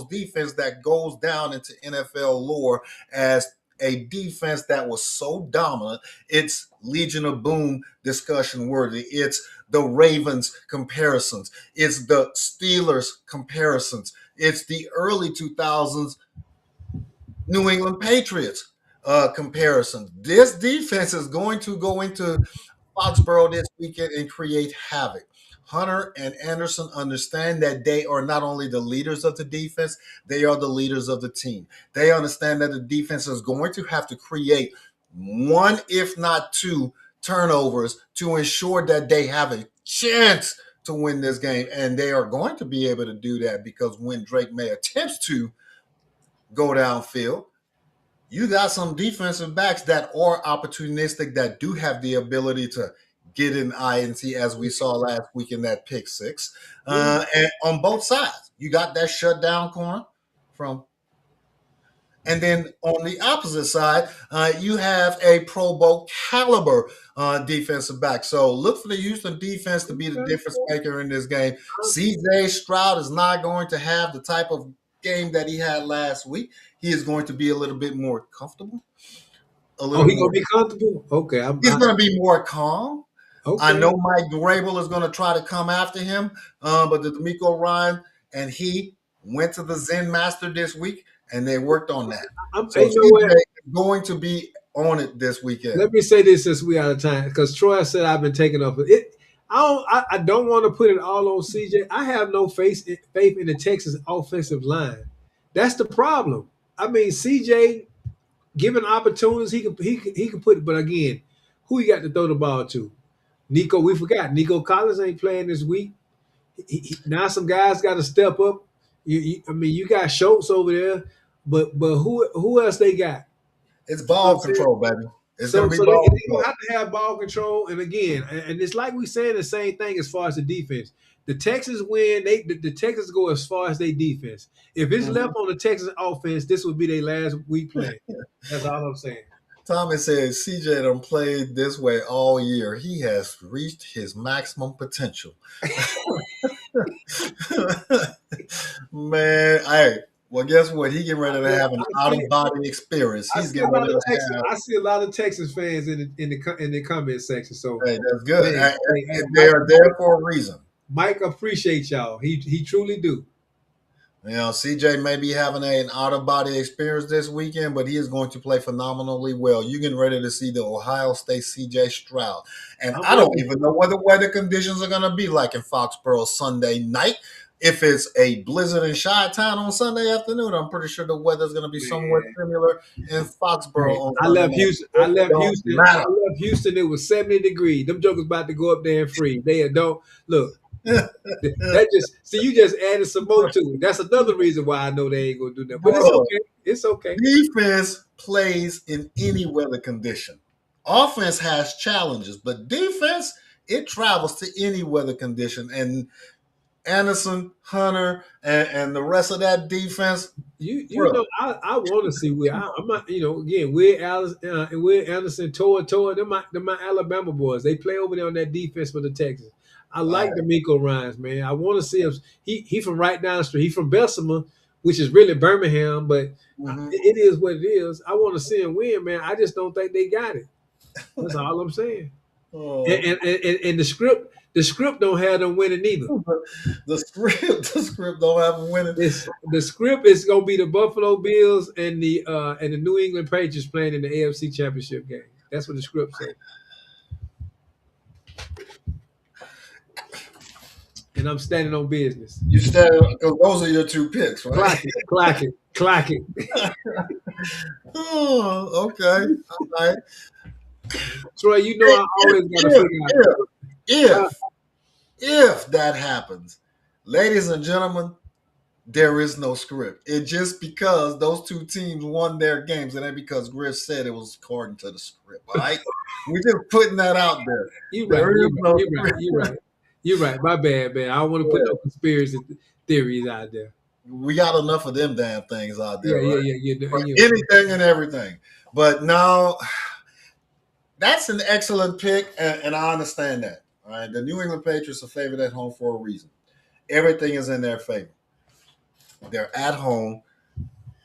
defense that goes down into NFL lore as a defense that was so dominant. It's Legion of Boom discussion worthy. It's the Ravens comparisons. It's the Steelers comparisons. It's the early 2000s New England Patriots comparison. This defense is going to go into Foxborough this weekend and create havoc. Hunter and Anderson understand that they are not only the leaders of the defense, they are the leaders of the team. They understand that the defense is going to have to create one, if not two, turnovers to ensure that they have a chance to win this game. And they are going to be able to do that because when Drake May attempts to go downfield, you got some defensive backs that are opportunistic, that do have the ability to get an INT, as we saw last week in that pick six. And on both sides, you got that shutdown corner from. And then on the opposite side, you have a Pro Bowl caliber defensive back. So look for the Houston defense to be the difference maker in this game. CJ Stroud is not going to have the type of game that he had last week. He is going to be a little bit more comfortable. He's gonna be comfortable. Okay, He's going to be more calm. Okay. I know Mike Grable is going to try to come after him, but the D'Amico Ryan and he went to the Zen Master this week, and they worked on that. So CJ is going to be on it this weekend. Let me say this since we out of time, because Troy said I've been taking off it. I don't want to put it all on CJ. I have no faith in the Texas offensive line. That's the problem. I mean, CJ, given opportunities, he can put it. But again, who you got to throw the ball to? Nico, we forgot. Nico Collins ain't playing this week. Now some guys got to step up. I mean, you got Schultz over there, but who else they got? It's ball control, baby. It's So, going to be so ball they control. have to have ball control. And again, and it's like we saying the same thing as far as the defense. The Texans win. The Texans go as far as their defense. If it's left on the Texans offense, this would be their last week playing. That's all I'm saying. Tommy says CJ done played this way all year. He has reached his maximum potential. Man, well, guess what? He getting ready to have an out-of-body experience. He's getting ready to have. I see a lot of Texas fans in the comment section. So Hey, that's good. Hey, They are there for a reason. Mike appreciates y'all. He truly do. You know, CJ may be having an out-of-body experience this weekend, but he is going to play phenomenally well. You're getting ready to see the Ohio State CJ Stroud. And I don't even know what the weather conditions are going to be like in Foxborough Sunday night. If it's a blizzard in Chi-Town on Sunday afternoon, I'm pretty sure the weather's going to be somewhat similar in Foxborough on I Sunday left night. Houston. I left Houston. It was 70 degrees. Them jokers about to go up there and freeze. They don't look. That just see you just added some more to it. That's another reason why I know they ain't gonna do that. But it's okay. It's okay. Defense plays in any weather condition. Offense has challenges, but defense, it travels to any weather condition. And Anderson, Hunter, and the rest of that defense. You know, I want to see where I'm not. You know, again, Will Anderson, Toa, them my Alabama boys. They play over there on that defense for the Texans. I like D'Amico Ryans, man. I want to see him. He from right down the street. He from Bessemer, which is really Birmingham, but it is what it is. I want to see him win, man. I just don't think they got it. That's all I'm saying. And the script don't have them winning either. The script don't have them winning. The script is gonna be the Buffalo Bills and the New England Patriots playing in the AFC Championship game. That's what the script says. and I'm standing on business. You said those are your two picks, right? Clack it. Oh, okay. All right. Troy, you know I always got to figure out. If that happens, ladies and gentlemen, there is no script. It's just because those two teams won their games, and then because Griff said it was according to the script. All right, we're just putting that out there. You're right. My bad, man. I don't want to put no conspiracy theories out there. We got enough of them damn things out there. Yeah. Anything and everything. But no, that's an excellent pick, and I understand that. All right, the New England Patriots are favored at home for a reason. Everything is in their favor. They're at home.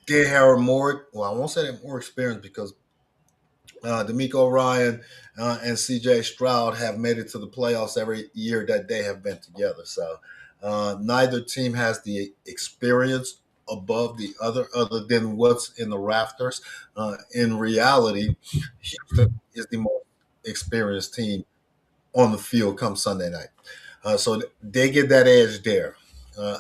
They have more. Well, I won't say they're more experienced because D'Amico Ryan and C.J. Stroud have made it to the playoffs every year that they have been together. So neither team has the experience above the other than what's in the rafters. In reality, Houston is the most experienced team on the field come Sunday night. So they get that edge there.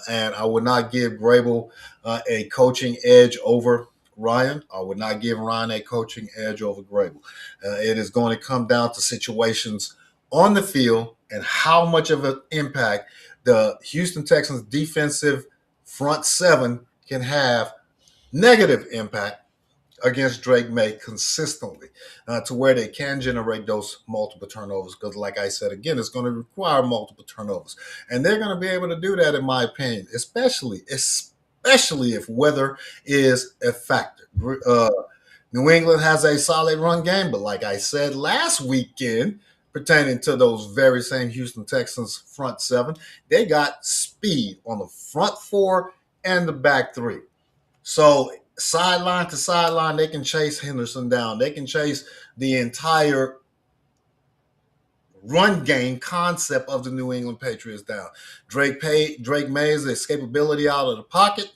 And I would not give Vrabel a coaching edge over Ryan. I would not give Ryan a coaching edge over Vrabel. It is going to come down to situations on the field and how much of an impact the Houston Texans defensive front seven can have negative impact against Drake May consistently to where they can generate those multiple turnovers. Because like I said, again, it's going to require multiple turnovers. And they're going to be able to do that, in my opinion, especially if weather is a factor. New England has a solid run game, but like I said last weekend, pertaining to those very same Houston Texans front seven, they got speed on the front four and the back three. So sideline to sideline, they can chase Henderson down. They can chase the entire run game concept of the New England Patriots down. Drake May's escapability out of the pocket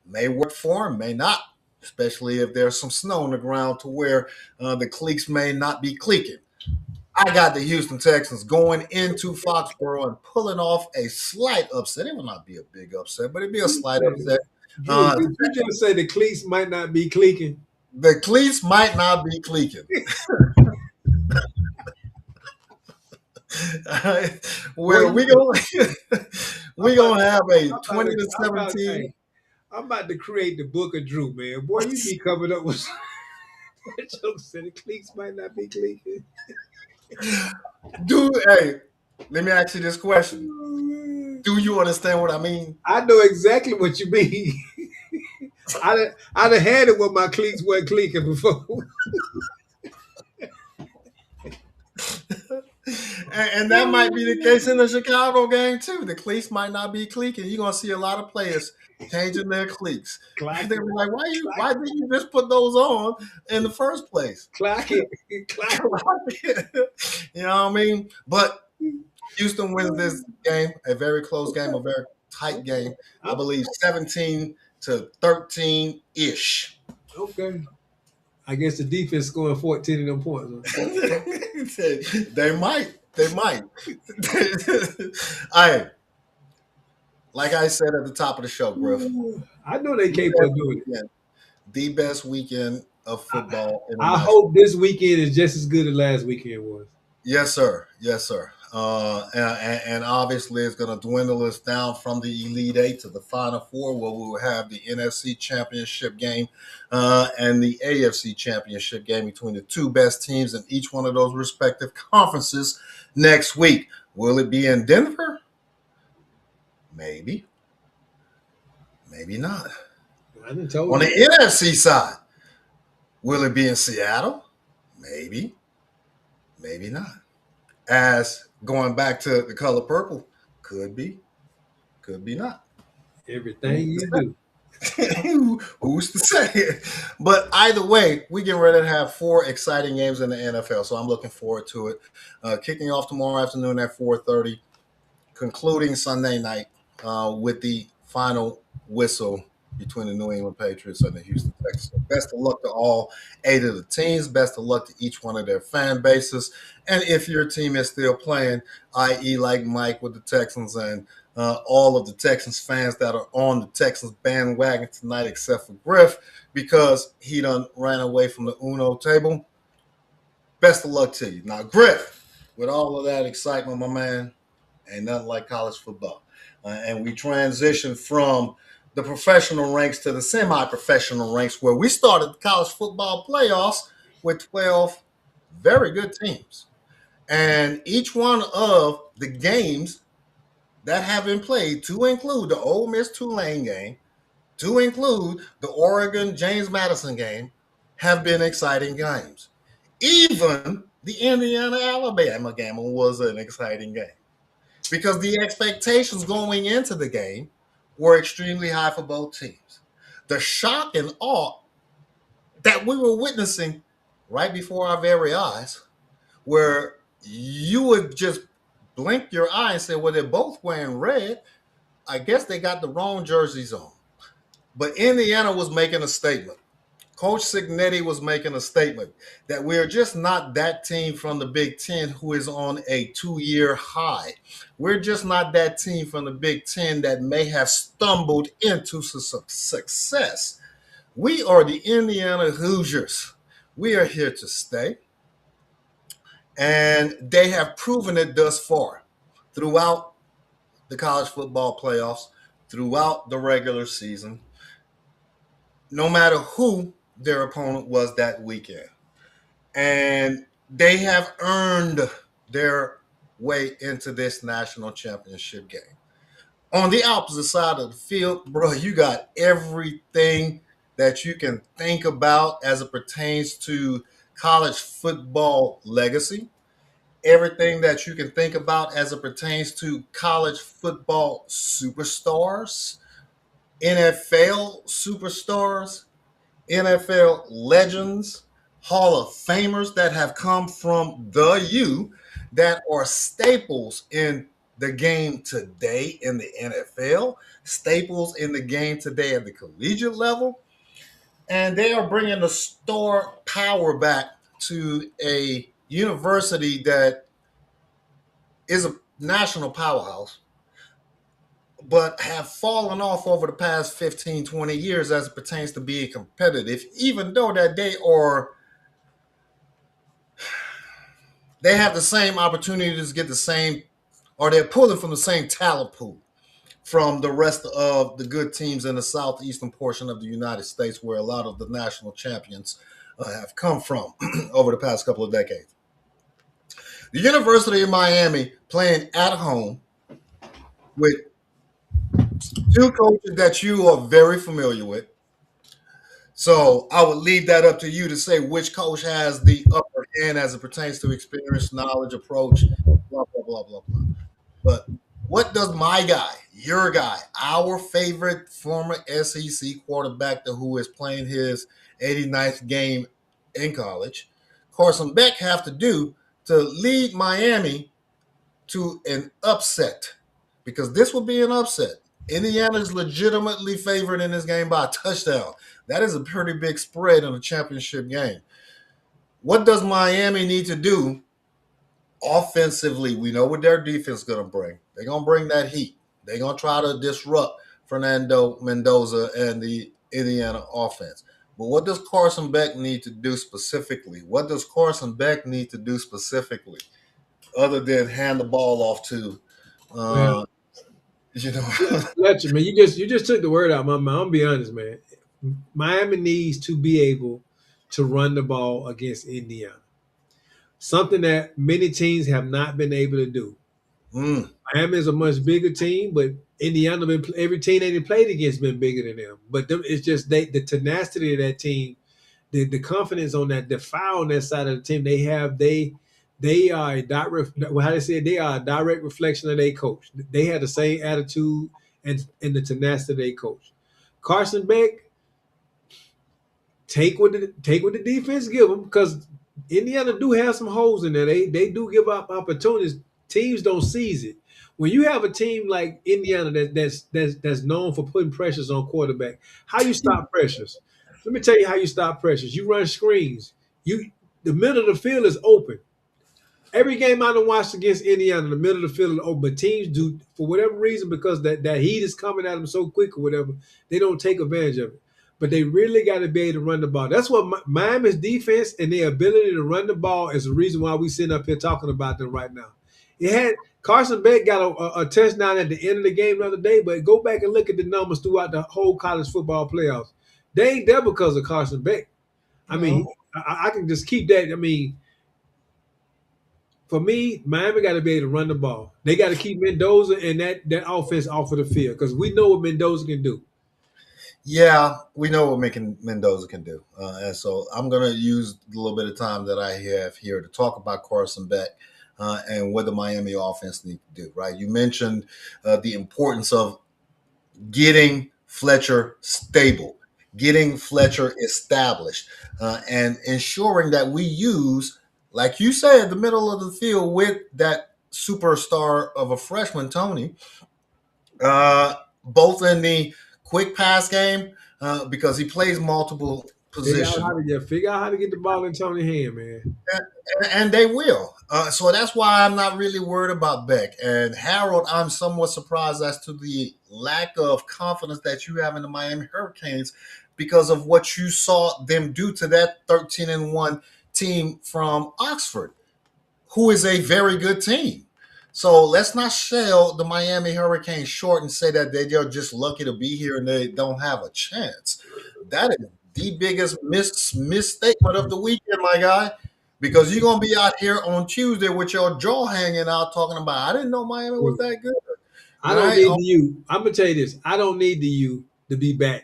may work for him, may not, especially if there's some snow on the ground to where the cleats may not be cleaking. I got the Houston Texans going into Foxborough and pulling off a slight upset. It will not be a big upset, but it'd be a slight upset. Drew, did you just say the cleats might not be cleaking? The cleats might not be cleaking. Well, we gonna have a 20-17. I'm about to create the book of Drew, man. Boy, you be coming up with jokes that the cleats might not be cleaking. Dude, hey, let me ask you this question. Do you understand what I mean? I know exactly what you mean. I'd have had it when my cleats weren't cleaking before. And that might be the case in the Chicago game too. The cleats might not be cleaking. You're gonna see a lot of players changing their cleats. They'll be like, why didn't you just put those on in the first place? Clack it. You know what I mean? But Houston wins this game, a very close game, a very tight game. I believe 17-13-ish. Okay. I guess the defense scoring 14 of them points. They might. Hey, like I said at the top of the show, Griff. I know they capable of doing it. The best weekend of football. I hope this weekend is just as good as last weekend was. Yes, sir. And obviously it's going to dwindle us down from the Elite Eight to the Final Four, where we will have the NFC Championship game and the AFC Championship game between the two best teams in each one of those respective conferences next week. Will it be in Denver? Maybe. Maybe not. On the NFC side, will it be in Seattle? Maybe. Maybe not. As going back to the color purple, could be not. Everything you do. Who's to say? But either way, we get ready to have 4 exciting games in the NFL, so I'm looking forward to it. Kicking off tomorrow afternoon at 4:30, concluding Sunday night with the final whistle between the New England Patriots and the Houston Texans. So best of luck to all 8 of the teams. Best of luck to each one of their fan bases. And if your team is still playing, i.e., like Mike with the Texans and all of the Texans fans that are on the Texans bandwagon tonight, except for Griff, because he done ran away from the Uno table. Best of luck to you. Now, Griff, with all of that excitement, my man, ain't nothing like college football. And we transition from the professional ranks to the semi-professional ranks, where we started the college football playoffs with 12 very good teams. And each one of the games that have been played, to include the Ole Miss Tulane game, to include the Oregon James Madison game, have been exciting games. Even the Indiana Alabama game was an exciting game because the expectations going into the game were extremely high for both teams. The shock and awe that we were witnessing right before our very eyes, where you would just blink your eye and say, well, they're both wearing red. I guess they got the wrong jerseys on. But Indiana was making a statement. Coach Cignetti was making a statement that we're just not that team from the Big Ten who is on a 2-year high. We're just not that team from the Big Ten that may have stumbled into success. We are the Indiana Hoosiers. We are here to stay. And they have proven it thus far throughout the college football playoffs, throughout the regular season, no matter who their opponent was that weekend. And they have earned their way into this national championship game. On the opposite side of the field, bro, you got everything that you can think about as it pertains to college football legacy, everything that you can think about as it pertains to college football superstars, NFL superstars, NFL legends, Hall of Famers that have come from the U that are staples in the game today in the NFL, staples in the game today at the collegiate level. And they are bringing the star power back to a university that is a national powerhouse, but have fallen off over the past 15, 20 years as it pertains to being competitive, even though that they have the same opportunities to get the same, or they're pulling from the same talent pool from the rest of the good teams in the southeastern portion of the United States, where a lot of the national champions have come from over the past couple of decades. The University of Miami playing at home with two coaches that you are very familiar with. So I would leave that up to you to say which coach has the upper hand as it pertains to experience, knowledge, approach, blah, blah, blah, blah, blah. But what does my guy, your guy, our favorite former SEC quarterback who is playing his 89th game in college, Carson Beck, have to do to lead Miami to an upset? Because this will be an upset. Indiana is legitimately favored in this game by a touchdown. That is a pretty big spread in a championship game. What does Miami need to do offensively? We know what their defense is going to bring. They're going to bring that heat. They're going to try to disrupt Fernando Mendoza and the Indiana offense. But what does Carson Beck need to do specifically? What does Carson Beck need to do specifically other than hand the ball off to Fletcher, man, you just took the word out of my mouth. I'm gonna be honest, man. Miami needs to be able to run the ball against Indiana. Something that many teams have not been able to do. Miami is a much bigger team, but Indiana, every team they played against been bigger than them. But it's just the tenacity of that team, the confidence on that, the fire on that side of the team they have. They are a direct reflection of their coach. They had the same attitude and the tenacity of their coach. Carson Beck, take what the defense give them, because Indiana do have some holes in there. They do give up opportunities. teams don't seize it. When you have a team like Indiana that's known for putting pressures on quarterback, how you stop pressures? Let me tell you how you stop pressures. You run screens. The middle of the field is open. Every game I done watched against Indiana, the middle of the field is open. But teams do, for whatever reason, because that heat is coming at them so quick or whatever, they don't take advantage of it. But they really got to be able to run the ball. That's what Miami's defense and their ability to run the ball is the reason why we sitting up here talking about them right now. It had Carson Beck got a touchdown at the end of the game the other day, but go back and look at the numbers throughout the whole college football playoffs. They ain't there because of Carson Beck. I mean, I can just keep that. I mean, for me, Miami got to be able to run the ball. They got to keep Mendoza and that offense off of the field because we know what Mendoza can do. Yeah, we know what Mendoza can do. And so I'm going to use a little bit of time that I have here to talk about Carson Beck and what the Miami offense needs to do, right? You mentioned the importance of getting Fletcher stable, getting Fletcher established, and ensuring that we use, like you said, the middle of the field with that superstar of a freshman, Tony, both in the quick pass game because he plays multiple positions. Figure out how to get the ball in Tony's hand, man. And they will. So that's why I'm not really worried about Beck. And Harold, I'm somewhat surprised as to the lack of confidence that you have in the Miami Hurricanes because of what you saw them do to that 13-1 team from Oxford, who is a very good team. So let's not sell the Miami Hurricanes short and say that they're just lucky to be here and they don't have a chance. That is the biggest misstatement of the weekend, my guy, because you're going to be out here on Tuesday with your jaw hanging out talking about, I didn't know Miami was that good. I don't need the U. I'm going to tell you this. I don't need the U to be back.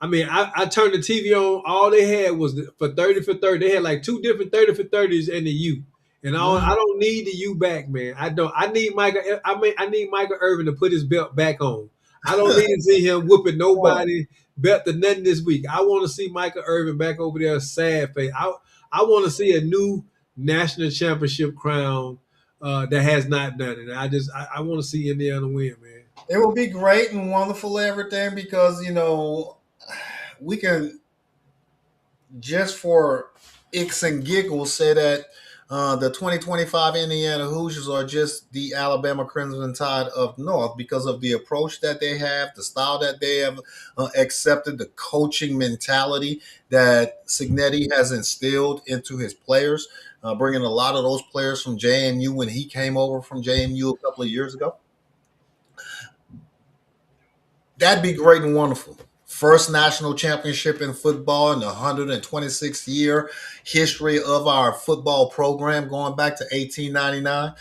I mean, I turned the TV on. All they had was for 30 for 30. They had like two different 30 for 30s in the U. And I don't need the U back, man. I don't. I need Michael Irvin to put his belt back on. I don't need to see him whooping nobody belt to nothing this week. I want to see Michael Irvin back over there, sad face. I want to see a new national championship crown that has not done it. I want to see Indiana win, man. It will be great and wonderful, everything, because we can just for icks and giggles say that. The 2025 Indiana Hoosiers are just the Alabama Crimson Tide of North because of the approach that they have, the style that they have accepted, the coaching mentality that Cignetti has instilled into his players, bringing a lot of those players from JMU when he came over from JMU a couple of years ago. That'd be great and wonderful. First national championship in football in the 126th year history of our football program going back to 1899.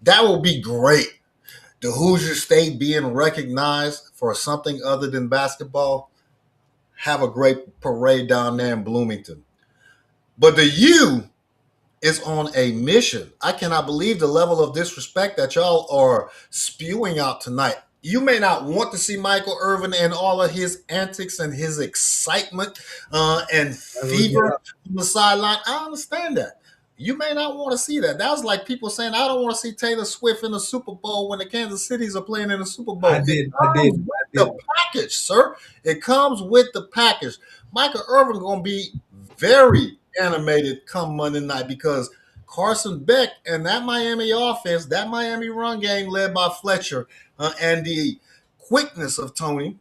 That will be great. The Hoosier State being recognized for something other than basketball. Have a great parade down there in Bloomington. But the U is on a mission. I cannot believe the level of disrespect that y'all are spewing out tonight. You may not want to see Michael Irvin and all of his antics and his excitement and fever on the sideline. I understand that. You may not want to see that. That was like people saying, I don't want to see Taylor Swift in the Super Bowl when the Kansas Cities are playing in the Super Bowl. I did. The package, sir. It comes with the package. Michael Irvin going to be very animated come Monday night because Carson Beck and that Miami offense, that Miami run game led by Fletcher, and the quickness of Tony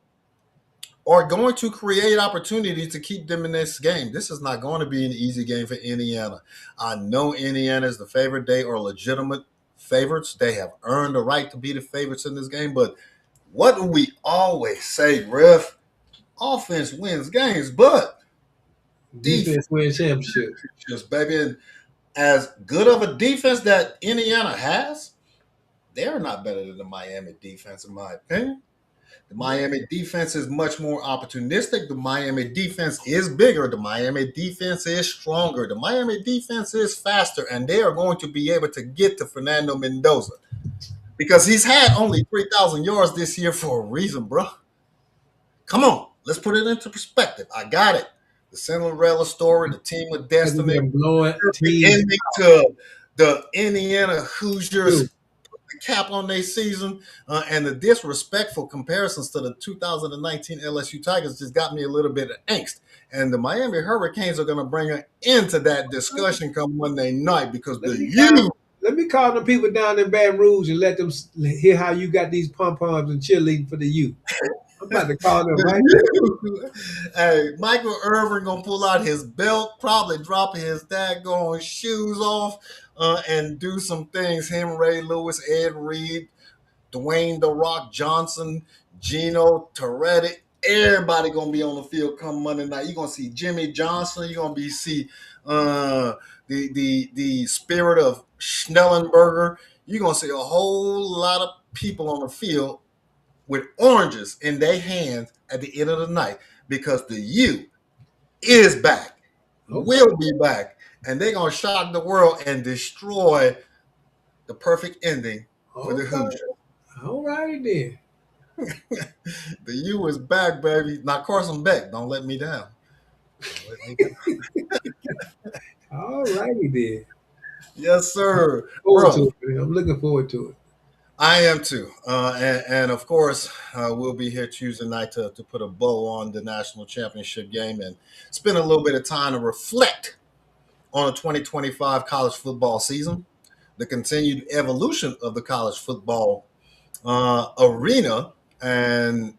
are going to create opportunities to keep them in this game. This is not going to be an easy game for Indiana. I know Indiana is the favorite. They are legitimate favorites. They have earned the right to be the favorites in this game. But what do we always say, Griff? Offense wins games, but defense wins championships. Just, baby, and as good of a defense that Indiana has, they're not better than the Miami defense, in my opinion. The Miami defense is much more opportunistic. The Miami defense is bigger. The Miami defense is stronger. The Miami defense is faster, and they are going to be able to get to Fernando Mendoza because he's had only 3,000 yards this year for a reason, bro. Come on. Let's put it into perspective. I got it. The Cinderella story, the team of destiny, ending to the Indiana Hoosiers cap on their season, and the disrespectful comparisons to the 2019 LSU Tigers just got me a little bit of angst. And the Miami Hurricanes are going to bring an end to that discussion come Monday night because let me call the people down in Baton Rouge and let them hear how you got these pom-poms and cheerleading for the U. I'm about to call them right now. Hey, Michael Irvin going to pull out his belt, probably dropping his daggone shoes off, and do some things. Him, Ray Lewis, Ed Reed, Dwayne "The Rock" Johnson, Gino Torretti, everybody gonna be on the field come Monday night. You're gonna see Jimmy Johnson. You're gonna see the spirit of Schnellenberger. You're gonna see a whole lot of people on the field with oranges in their hands at the end of the night because the U is back, will be back, and they're gonna shock the world and destroy the perfect ending for the Hoosiers. All righty then. The U is back, baby. Now Carson Beck, don't let me down. All righty then. Yes, sir. I'm looking forward to it. I am too. And of course, we'll be here Tuesday night to put a bow on the national championship game and spend a little bit of time to reflect on the 2025 college football season, the continued evolution of the college football arena, and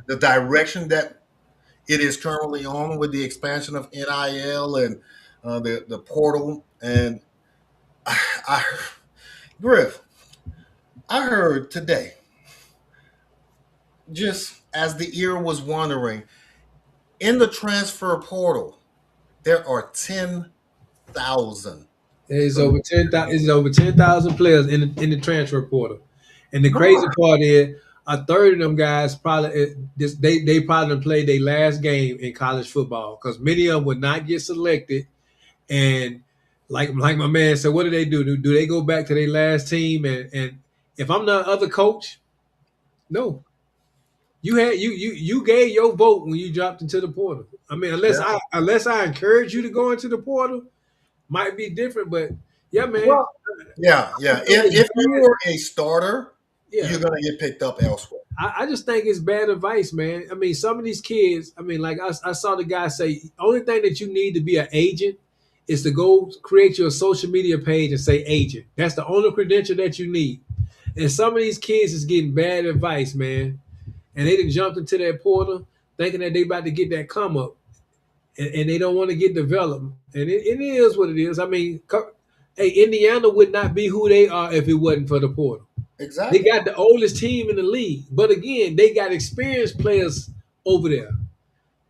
the direction that it is currently on with the expansion of NIL and the portal. And Griff, I heard today, just as the ear was wandering, in the transfer portal, there are 10,000. There's over 10,000 players in the transfer portal. And the crazy part is, a third of them guys probably they probably played their last game in college football because many of them would not get selected. And like my man said, what do? Do they go back to their last team? And if I'm the other coach, no. You gave your vote when you dropped into the portal. I mean, unless I encourage you to go into the portal, might be different. But yeah, man. Well, yeah. If you're a starter, you're gonna get picked up elsewhere. I just think it's bad advice, man. I mean, some of these kids, I mean, like I saw the guy say, only thing that you need to be an agent is to go create your social media page and say agent. That's the only credential that you need. And some of these kids is getting bad advice, man. And they done jumped into that portal thinking that they about to get that come up. And they don't want to get developed. And it is what it is. I mean, hey, Indiana would not be who they are if it wasn't for the portal. Exactly. They got the oldest team in the league. But again, they got experienced players over there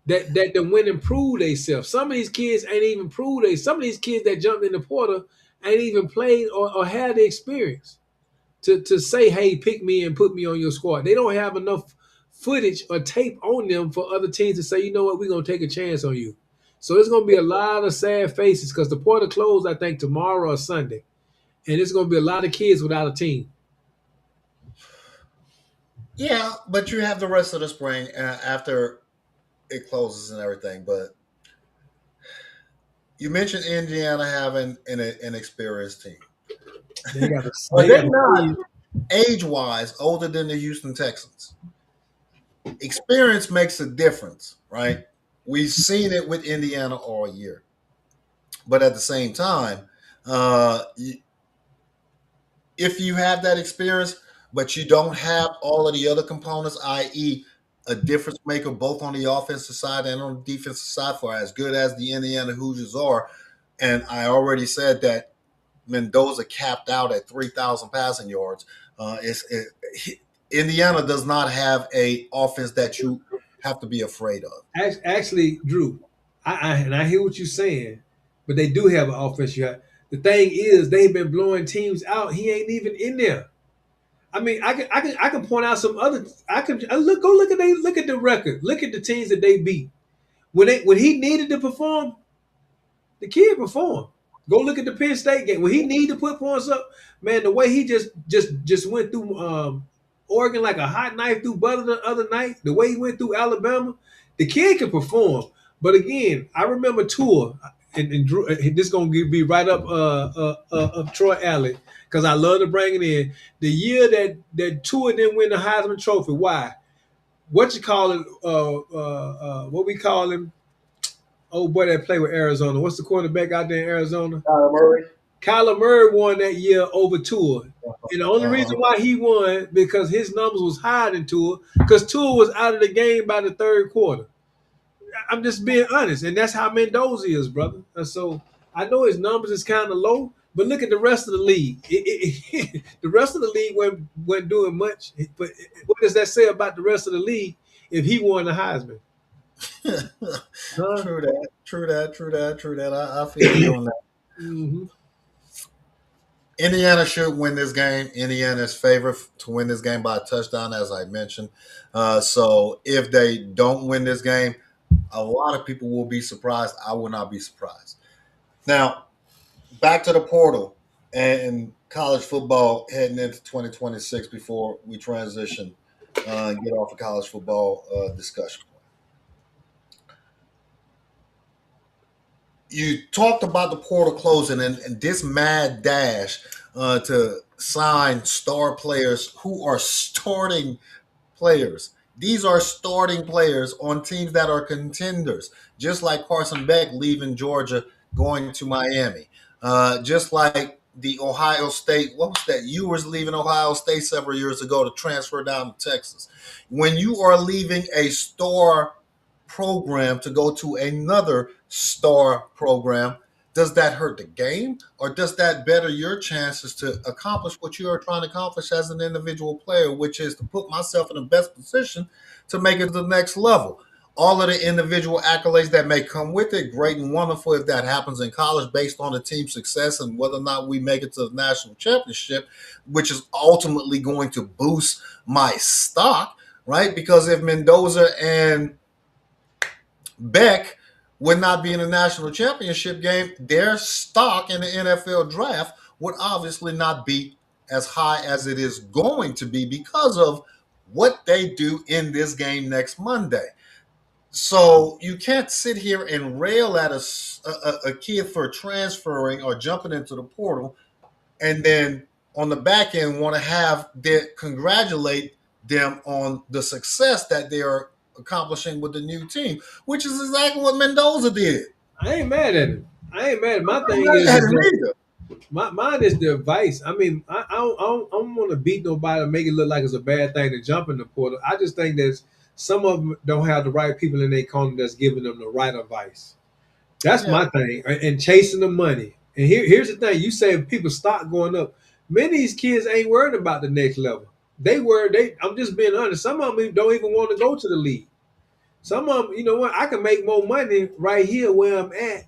that went and proved themselves. Some of these kids ain't even proved they. Some of these kids that jumped in the portal ain't even played or had the experience to say, hey, pick me and put me on your squad. They don't have enough footage or tape on them for other teams to say, you know what, we're going to take a chance on you. So it's going to be a lot of sad faces because the portal closed, I think, tomorrow or Sunday. And it's going to be a lot of kids without a team. Yeah, but you have the rest of the spring after it closes and everything. But you mentioned Indiana having an experienced team. But they're not age-wise older than the Houston Texans. Experience makes a difference, right? We've seen it with Indiana all year. But at the same time, if you have that experience, but you don't have all of the other components, i.e., a difference maker both on the offensive side and on the defensive side for as good as the Indiana Hoosiers are, and I already said that Mendoza capped out at 3,000 passing yards. Indiana does not have a offense that you have to be afraid of. Actually, Drew, I hear what you're saying, but they do have an offense. The thing is, they've been blowing teams out. He ain't even in there. I mean, I can point out some other. Look at the record. Look at the teams that they beat. When he needed to perform, the kid performed. Go look at the Penn State game when he needed to put points up. Man, the way he just went through Oregon like a hot knife through butter the other night. The way he went through Alabama, the kid can perform. But again, I remember Tua and Drew. This is gonna be right up Troy Alley. because I love to bring it in. The year that two of them win the Heisman Trophy, why? What you call it? What we call him? Oh boy, that play with Arizona. What's the quarterback out there in Arizona? Murray. Kyler Murray won that year over Tua. And the only Uh-huh. reason why he won because his numbers was higher than Tua, because Tua was out of the game by the third quarter. I'm just being honest, and that's how Mendoza is, brother. And so I know his numbers is kind of low, but look at the rest of the league. The rest of the league wasn't doing much. But what does that say about the rest of the league if he won the Heisman? Huh? True that. I feel you on that. Mm-hmm. Indiana should win this game. Indiana is favored to win this game by a touchdown, as I mentioned. So if they don't win this game, a lot of people will be surprised. I will not be surprised. Now, back to the portal and college football heading into 2026 before we transition and get off the college football discussion. You talked about the portal closing and this mad dash to sign star players who are starting players. These are starting players on teams that are contenders, just like Carson Beck leaving Georgia, going to Miami. Just like the Ohio State, what was that? You was leaving Ohio State several years ago to transfer down to Texas. When you are leaving a star program to go to another star program, does that hurt the game or does that better your chances to accomplish what you are trying to accomplish as an individual player, which is to put myself in the best position to make it to the next level? All of the individual accolades that may come with it, great and wonderful if that happens in college based on the team's success and whether or not we make it to the national championship, which is ultimately going to boost my stock, right? Because if Mendoza and Beck would not be in the national championship game, their stock in the NFL draft would obviously not be as high as it is going to be because of what they do in this game next Monday. So you can't sit here and rail at a kid for transferring or jumping into the portal and then on the back end want to have congratulate them on the success that they are accomplishing with the new team, which is exactly what Mendoza did. I ain't mad at him. I ain't mad. My thing I'm is, not mad at him either. mine is the advice. I mean, I don't want to beat nobody and make it look like it's a bad thing to jump in the portal. I just think that some of them don't have the right people in their corner that's giving them the right advice. That's my thing. And chasing the money. And here's the thing: you say people stock going up. Many of these kids ain't worried about the next level. I'm just being honest. Some of them don't even want to go to the league. Some of them, you know what? I can make more money right here where I'm at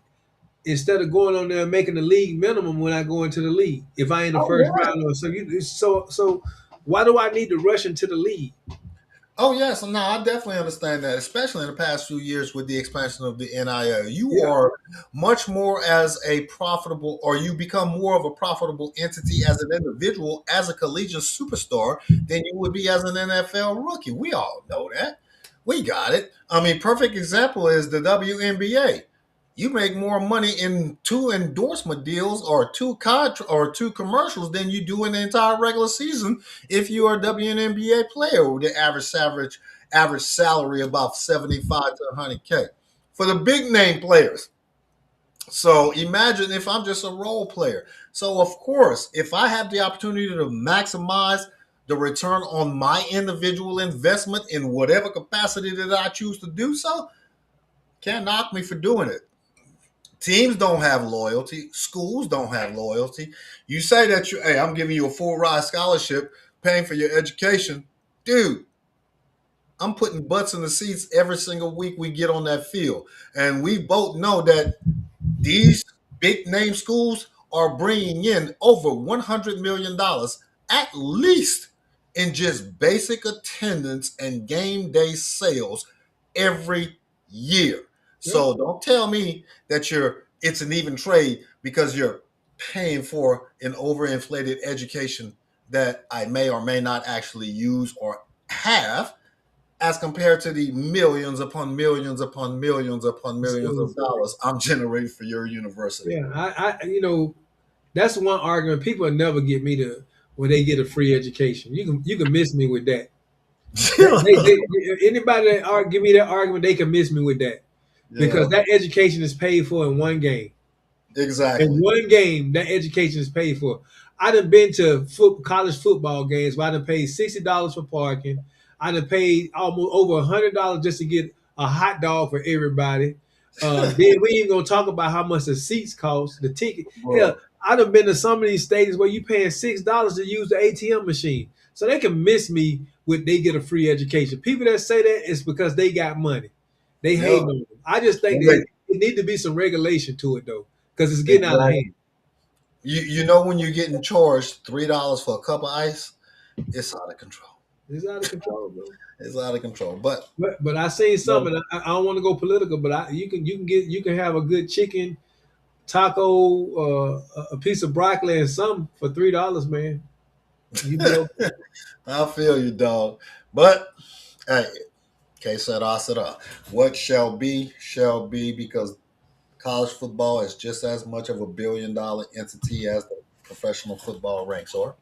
instead of going on there and making the league minimum when I go into the league. If I ain't the first round, or so why do I need to rush into the league? Oh yes, no, I definitely understand that, especially in the past few years with the expansion of the NIL. You are much more as a profitable, or you become more of a profitable entity as an individual, as a collegiate superstar, than you would be as an NFL rookie. We all know that. We got it. I mean, perfect example is the WNBA. You make more money in 2 endorsement deals or two commercials than you do in the entire regular season if you are a WNBA player with the average salary about 75 to 100K for the big name players. So imagine if I'm just a role player. So of course, if I have the opportunity to maximize the return on my individual investment in whatever capacity that I choose to do so, can't knock me for doing it. Teams don't have loyalty. Schools don't have loyalty. You say that hey, I'm giving you a full ride scholarship, paying for your education. Dude, I'm putting butts in the seats every single week we get on that field. And we both know that these big name schools are bringing in over $100 million at least in just basic attendance and game day sales every year. So don't tell me that it's an even trade because you're paying for an overinflated education that I may or may not actually use or have, as compared to the millions upon millions upon millions upon millions of dollars I'm generating for your university. Yeah, That's one argument. People will never get me to when they get a free education. You can miss me with that. Anybody that give me that argument, they can miss me with that because that education is paid for in one game. Exactly. In one game, that education is paid for. I done been to college football games where I done paid $60 for parking. I done paid almost over $100 just to get a hot dog for everybody. Then we ain't gonna talk about how much the seats cost, the ticket. Hell, I done been to some of these stadiums where you paying $6 to use the ATM machine. So they can miss me when they get a free education. People that say that is because they got money. They hate on them. I just think there need to be some regulation to it though, because it's getting out of hand. You know when you're getting charged $3 for a cup of ice, it's out of control. It's out of control, bro. It's out of control. But I seen something. I don't want to go political, but you can have a good chicken taco, a piece of broccoli and something for $3, man. You know. I feel you, dog. But hey, que sera. What shall be, because college football is just as much of a billion-dollar entity as the professional football ranks are.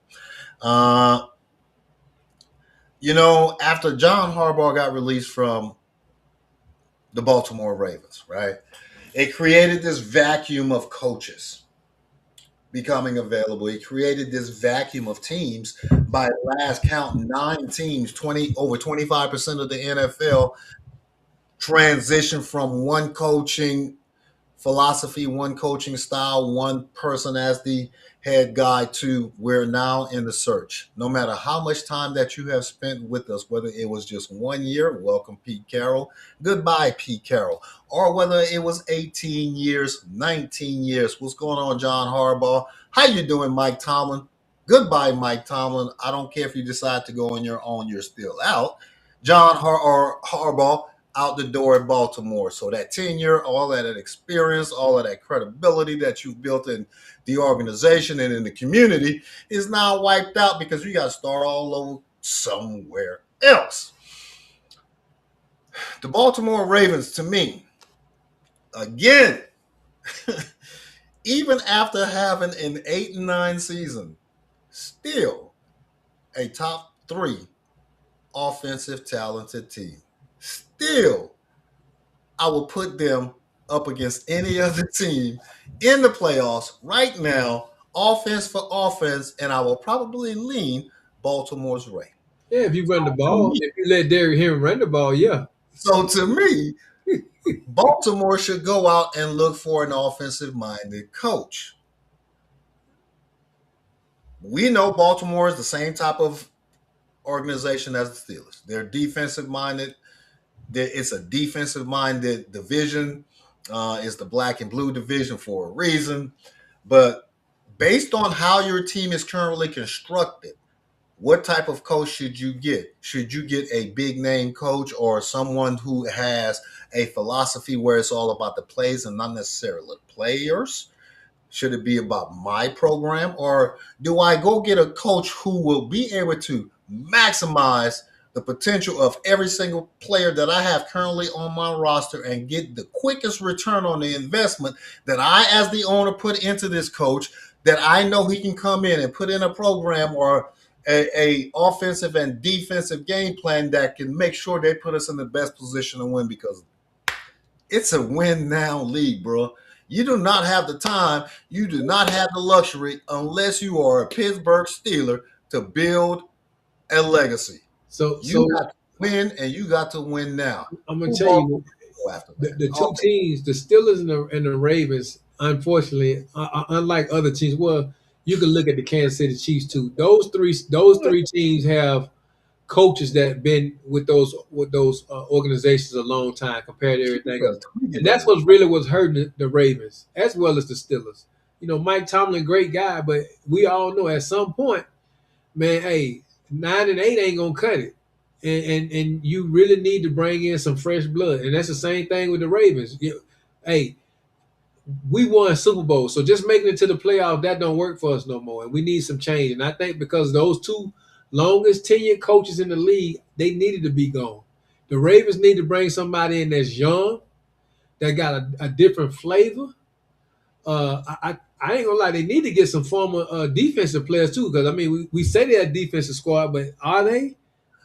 After John Harbaugh got released from the Baltimore Ravens, right? It created this vacuum of coaches becoming available. It created this vacuum of teams. By last count, 9 teams, over 25% of the NFL transition from one coaching philosophy, one coaching style, one person as the head guy to we're now in the search. No matter how much time that you have spent with us, whether it was just 1 year, welcome Pete Carroll, goodbye Pete Carroll, or whether it was 18 years, 19 years. What's going on, John Harbaugh? How you doing, Mike Tomlin? Goodbye, Mike Tomlin. I don't care if you decide to go on your own, you're still out. John Harbaugh out the door at Baltimore. So that tenure, all that experience, all of that credibility that you've built in the organization and in the community is now wiped out because you got to start all over somewhere else. The Baltimore Ravens, to me, again, even after having an 8-9 season, still a top 3 offensive talented team. Still, I will put them up against any other team in the playoffs right now, offense for offense, and I will probably lean Baltimore's way. Yeah, if you run the ball, if you let Derrick Henry run the ball, yeah. So to me, Baltimore should go out and look for an offensive-minded coach. We know Baltimore is the same type of organization as the Steelers. They're defensive-minded. It's a defensive-minded division. It's the black and blue division for a reason. But based on how your team is currently constructed, what type of coach should you get? Should you get a big-name coach or someone who has a philosophy where it's all about the plays and not necessarily the players? Should it be about my program? Or do I go get a coach who will be able to maximize the potential of every single player that I have currently on my roster and get the quickest return on the investment that I, as the owner, put into this coach, that I know he can come in and put in a program or a offensive and defensive game plan that can make sure they put us in the best position to win, because it's a win now league, bro. You do not have the time. You do not have the luxury, unless you are a Pittsburgh Steeler, to build a legacy. So you got to win, and you got to win now. I'm going to tell you, the two teams, the Steelers and the Ravens, unfortunately, unlike other teams, well, you can look at the Kansas City Chiefs too. Those three teams have coaches that have been with those organizations a long time compared to everything else, and that's what's hurting the Ravens as well as the Steelers. You know, Mike Tomlin, great guy, but we all know at some point, man, hey, 9-8 ain't gonna cut it, and you really need to bring in some fresh blood, and that's the same thing with the Ravens. Hey, we won Super Bowl, so just making it to the playoff, that don't work for us no more, and we need some change. And I think because those two longest tenured coaches in the league, they needed to be gone. The Ravens need to bring somebody in that's young, that got a different flavor, I ain't gonna lie, they need to get some former defensive players too. Because I mean, we say they're a defensive squad, but are they?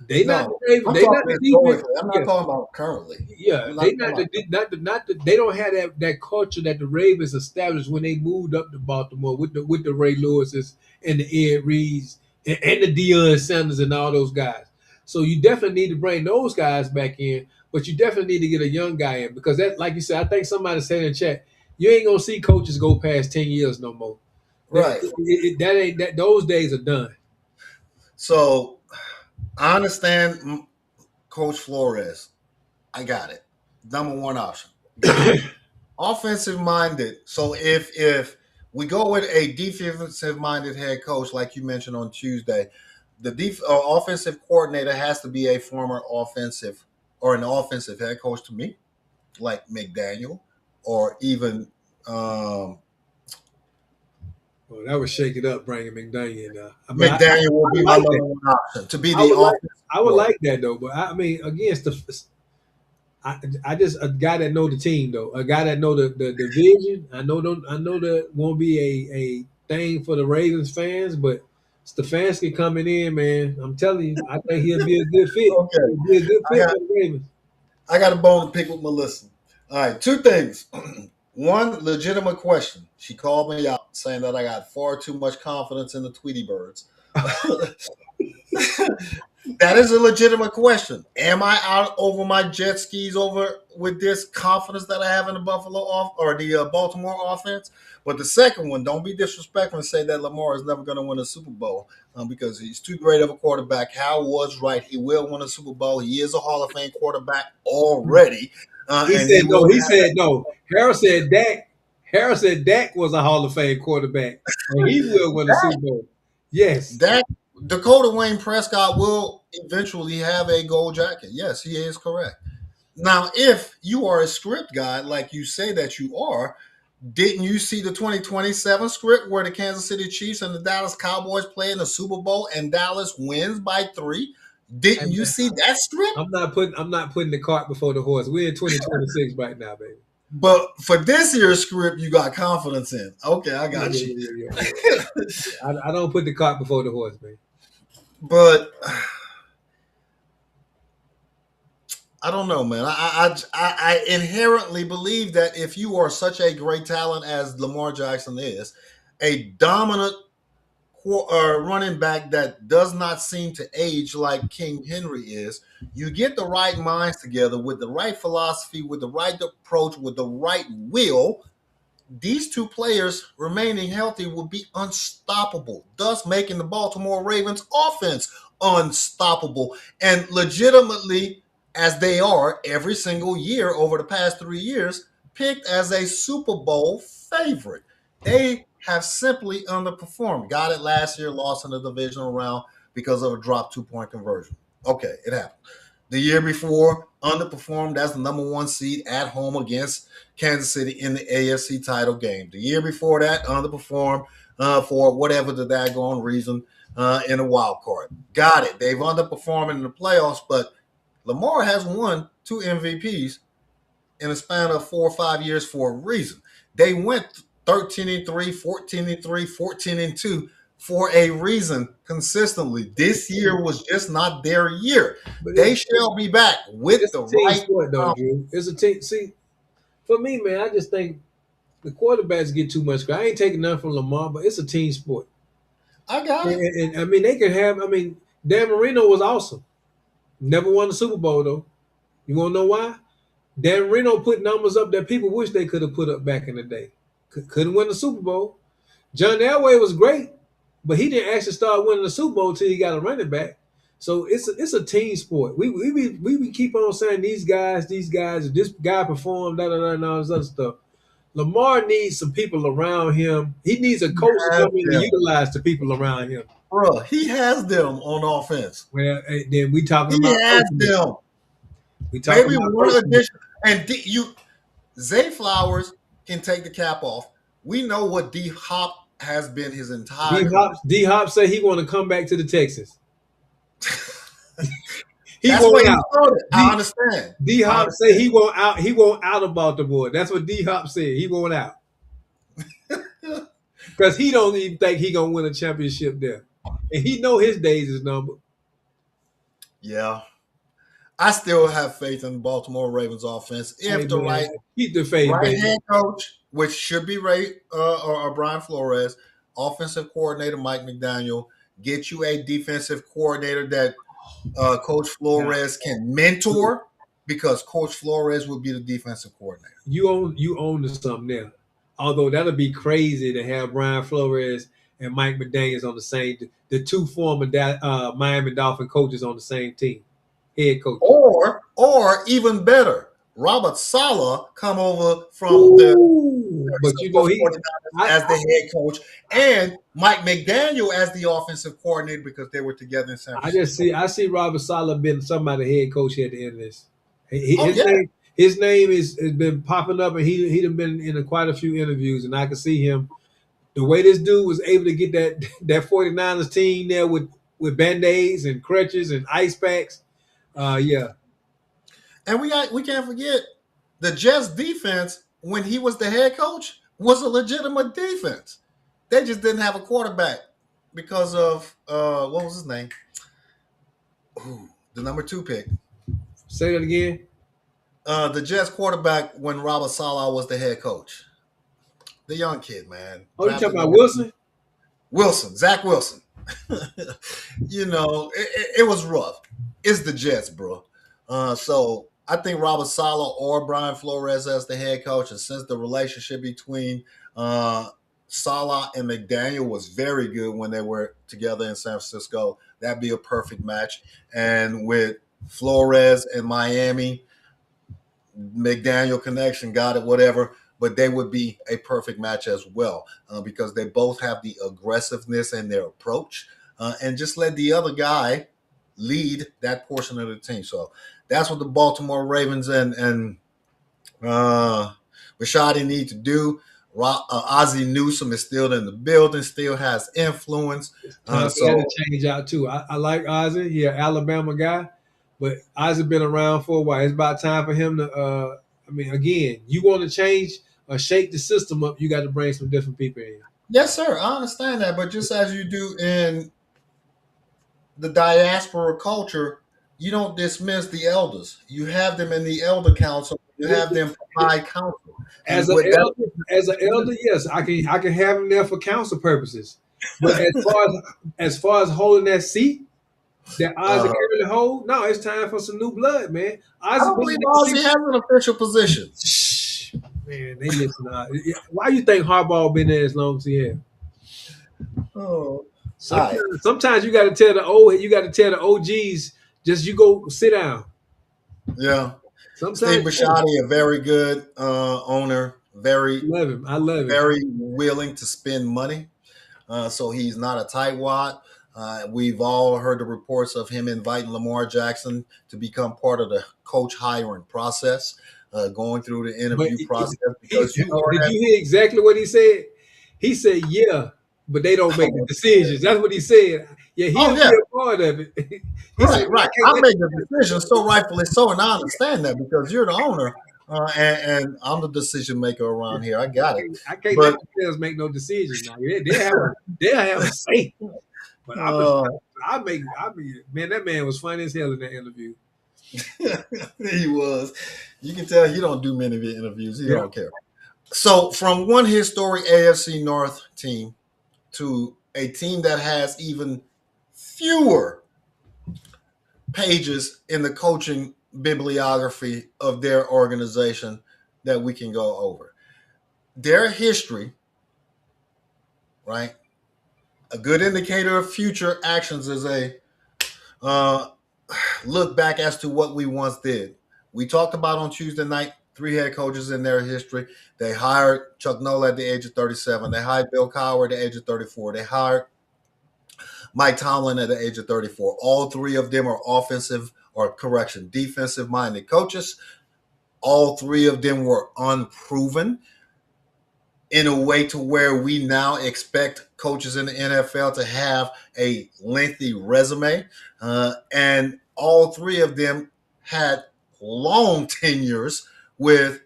They not No, the I'm they not talking the defense. historically. I'm not talking about currently. Yeah, I'm they not not talking the about not the they don't have that culture that the Ravens established when they moved up to Baltimore with the Ray Lewises and the Ed Reeds and the Deion Sanders and all those guys. So you definitely need to bring those guys back in, but you definitely need to get a young guy in because that, like you said, I think somebody said in the chat, you ain't gonna see coaches go past 10 years no more. right. That ain't that. Those days are done. So I understand Coach Flores. I got it. Number one option. Got it. Offensive minded. So if we go with a defensive minded head coach, like you mentioned on Tuesday, the offensive coordinator has to be a former offensive or an offensive head coach to me, like McDaniel, or even Well, that would shake it up, bringing McDaniel in there. McDaniel will be my number one option to be the offensive. I would like that though, but I mean, again, I just a guy that know the team though, a guy that know the division. I know that won't be a thing for the Ravens fans, but Stefanski coming in, man. I'm telling you, I think he'll be a good fit. Okay. He'll be a good fit for the Ravens. I got a bone to pick with Melissa. All right, two things. One legitimate question. She called me out saying that I got far too much confidence in the Tweety Birds. That is a legitimate question. Am I out over my jet skis over with this confidence that I have in the Baltimore offense? But the second one, don't be disrespectful and say that Lamar is never going to win a Super Bowl because he's too great of a quarterback. Hal was right. He will win a Super Bowl. He is a Hall of Fame quarterback already. He said no. He said no. Harold said Dak. Harold said Dak was a Hall of Fame quarterback, and he will win a Super Bowl. Yes, Dakota Wayne Prescott will eventually have a gold jacket. Yes, he is correct. Now, if you are a script guy like you say that you are, didn't you see the 2027 script where the Kansas City Chiefs and the Dallas Cowboys play in the Super Bowl and Dallas wins by 3? Didn't you see that script? I'm not putting the cart before the horse. We're in 2026 right now, baby. But for this year's script, you got confidence in. Okay, I got you. I don't put the cart before the horse, man. But I don't know, man. I inherently believe that if you are such a great talent as Lamar Jackson is, a dominant running back that does not seem to age like King Henry is, you get the right minds together with the right philosophy, with the right approach, with the right will, these two players remaining healthy will be unstoppable, thus making the Baltimore Ravens offense unstoppable. And legitimately, as they are every single year over the past 3 years, picked as a Super Bowl favorite. They have simply underperformed. Got it last year, lost in the divisional round because of a drop 2-point conversion. Okay, it happened. The year before, underperformed as the number 1 seed at home against Kansas City in the AFC title game. The year before that, underperformed for whatever the daggone reason in a wild card. Got it. They've underperformed in the playoffs, but Lamar has won 2 MVPs in a span of 4 or 5 years for a reason. They went 13-3, 14-3, 14-2 for a reason consistently. This year was just not their year. But they shall be back with the right sport, though, Drew. It's a team. See, for me, man, I just think the quarterbacks get too much. I ain't taking nothing from Lamar, but it's a team sport. I got it. And I mean, they could have. I mean, Dan Marino was awesome. Never won the Super Bowl though. You want to know why? Dan Marino put numbers up that people wish they could have put up back in the day. Couldn't win the Super Bowl. John Elway was great, but he didn't actually start winning the Super Bowl until he got a running back. So it's a team sport. We keep on saying these guys, this guy performed, and all this other stuff. Lamar needs some people around him. He needs a coach to come in and utilize the people around him. Bro, he has them on offense. Well, then we talking about he has them. We talking maybe about one addition. And Zay Flowers can take the cap off. We know what D Hop has been his entire career. D Hop said he want to come back to the Texans. That's what he started. I understand. D Hop said he want out of Baltimore. That's what D Hop said. He want out. Because he don't even think he gonna win a championship there, and he know his days is numbered. Yeah. I still have faith in the Baltimore Ravens offense. Hey If the man, keep the faith, right baby. head coach, which should be Ray or Brian Flores, offensive coordinator Mike McDaniel, get you a defensive coordinator that Coach Flores can mentor, because Coach Flores will be the defensive coordinator. You own to something there. Although that'll be crazy to have Brian Flores and Mike McDaniels on the two former Miami Dolphin coaches on the same team, head coach. Or even better, Robert Saleh come over from the Ooh, but you know as the head coach, and Mike McDaniel as the offensive coordinator, because they were together in San Francisco. I see Robert Saleh been somebody head coach here at the end of this. Oh, yeah. His name has been popping up, and he'd have been in quite a few interviews, and I can see him. The way this dude was able to get that 49ers team there with band-aids and crutches and ice packs. Yeah. And we can't forget the Jets defense when he was the head coach was a legitimate defense. They just didn't have a quarterback because of what was his name? Ooh, the number 2 pick. Say that again. The Jets quarterback when Robert Saleh was the head coach. The young kid, man. Oh, you talking about Wilson? Zach Wilson. You know, it was rough. It's the Jets, bro. So I think Robert Saleh or Brian Flores as the head coach, and since the relationship between Saleh and McDaniel was very good when they were together in San Francisco, that'd be a perfect match. And with Flores and Miami, McDaniel connection, got it, whatever. But they would be a perfect match as well, because they both have the aggressiveness in their approach, and just let the other guy lead that portion of the team. So that's what the Baltimore Ravens and Rashadi need to do. Ozzie Newsome is still in the building, still has influence. So to change out too. I like Ozzie. He an Alabama guy, but Ozzie been around for a while. It's about time for him to. I mean, again, you want to change or shake the system up, you got to bring some different people in. Yes, sir. I understand that, but just as you do in the diaspora culture, you don't dismiss the elders. You have them in the elder council. You have them provide counsel. As an elder, yes, I can have them there for counsel purposes. But as far as holding that seat that Ozzie currently hold, no, it's time for some new blood, man. I don't believe Ozzie has an official position. Man, they listen. Why you think Harbaugh been there as long as he has? Oh, sometimes you got to tell the OGs, just you go sit down. Yeah. Sometimes Steve Bisciotti, a very good owner, I love him. Very willing to spend money. So he's not a tightwad. We've all heard the reports of him inviting Lamar Jackson to become part of the coach hiring process, going through the interview process. Did you hear exactly what he said? He said, "Yeah, but they don't make the decisions." That's what he said. Yeah, he'll be a part of it. Right. I'll make the decision, so rightfully so, and I understand that because you're the owner, and I'm the decision maker around here. I got it. I can't let the players make no decisions now. They'll have a say. But man, that man was funny as hell in that interview. He was. You can tell he don't do many of the interviews. He don't care. So from one historic AFC North team to a team that has even fewer pages in the coaching bibliography of their organization that we can go over. Their history, right? A good indicator of future actions is a look back as to what we once did. We talked about on Tuesday night 3 head coaches in their history. They hired Chuck Noll at the age of 37. They hired Bill Cowher at the age of 34. They hired Mike Tomlin at the age of 34. All 3 of them are defensive-minded coaches. All 3 of them were unproven in a way to where we now expect coaches in the NFL to have a lengthy resume. And all 3 of them had long tenures with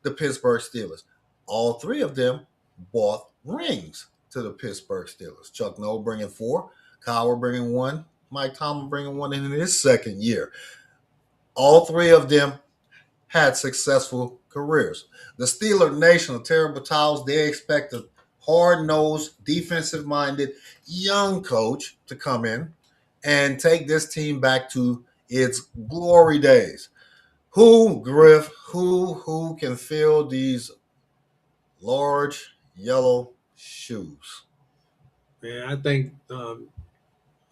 the Pittsburgh Steelers. All 3 of them bought rings. to the Pittsburgh Steelers. Chuck Noll bringing 4, Cowher bringing 1, Mike Tomlin bringing 1 in his second year. All 3 of them had successful careers. The Steeler Nation, the Terrible Towels, they expect a hard-nosed, defensive-minded, young coach to come in and take this team back to its glory days. Griff, who can fill these large yellow shoes? Man, I think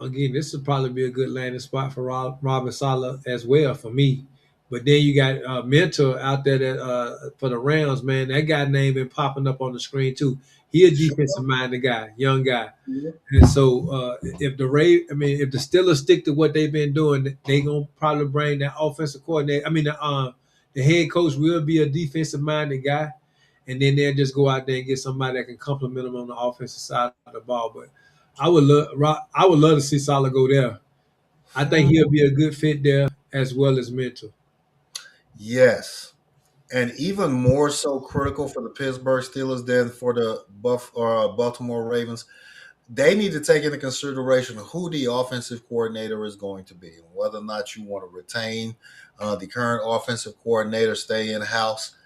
again, this would probably be a good landing spot for Robert Saleh as well for me. But then you got Mentor out there that for the Rams, man. That guy name been popping up on the screen too. He a defensive minded guy, young guy. Yeah. And so if the Steelers stick to what they've been doing, they gonna probably bring that offensive coordinator. The head coach will be a defensive minded guy, and then they'll just go out there and get somebody that can complement them on the offensive side of the ball. But I would love to see Saleh go there. I think he'll be a good fit there as well as Mentor. Yes. And even more so critical for the Pittsburgh Steelers than for the Baltimore Ravens, they need to take into consideration who the offensive coordinator is going to be and whether or not you want to retain the current offensive coordinator, stay in-house.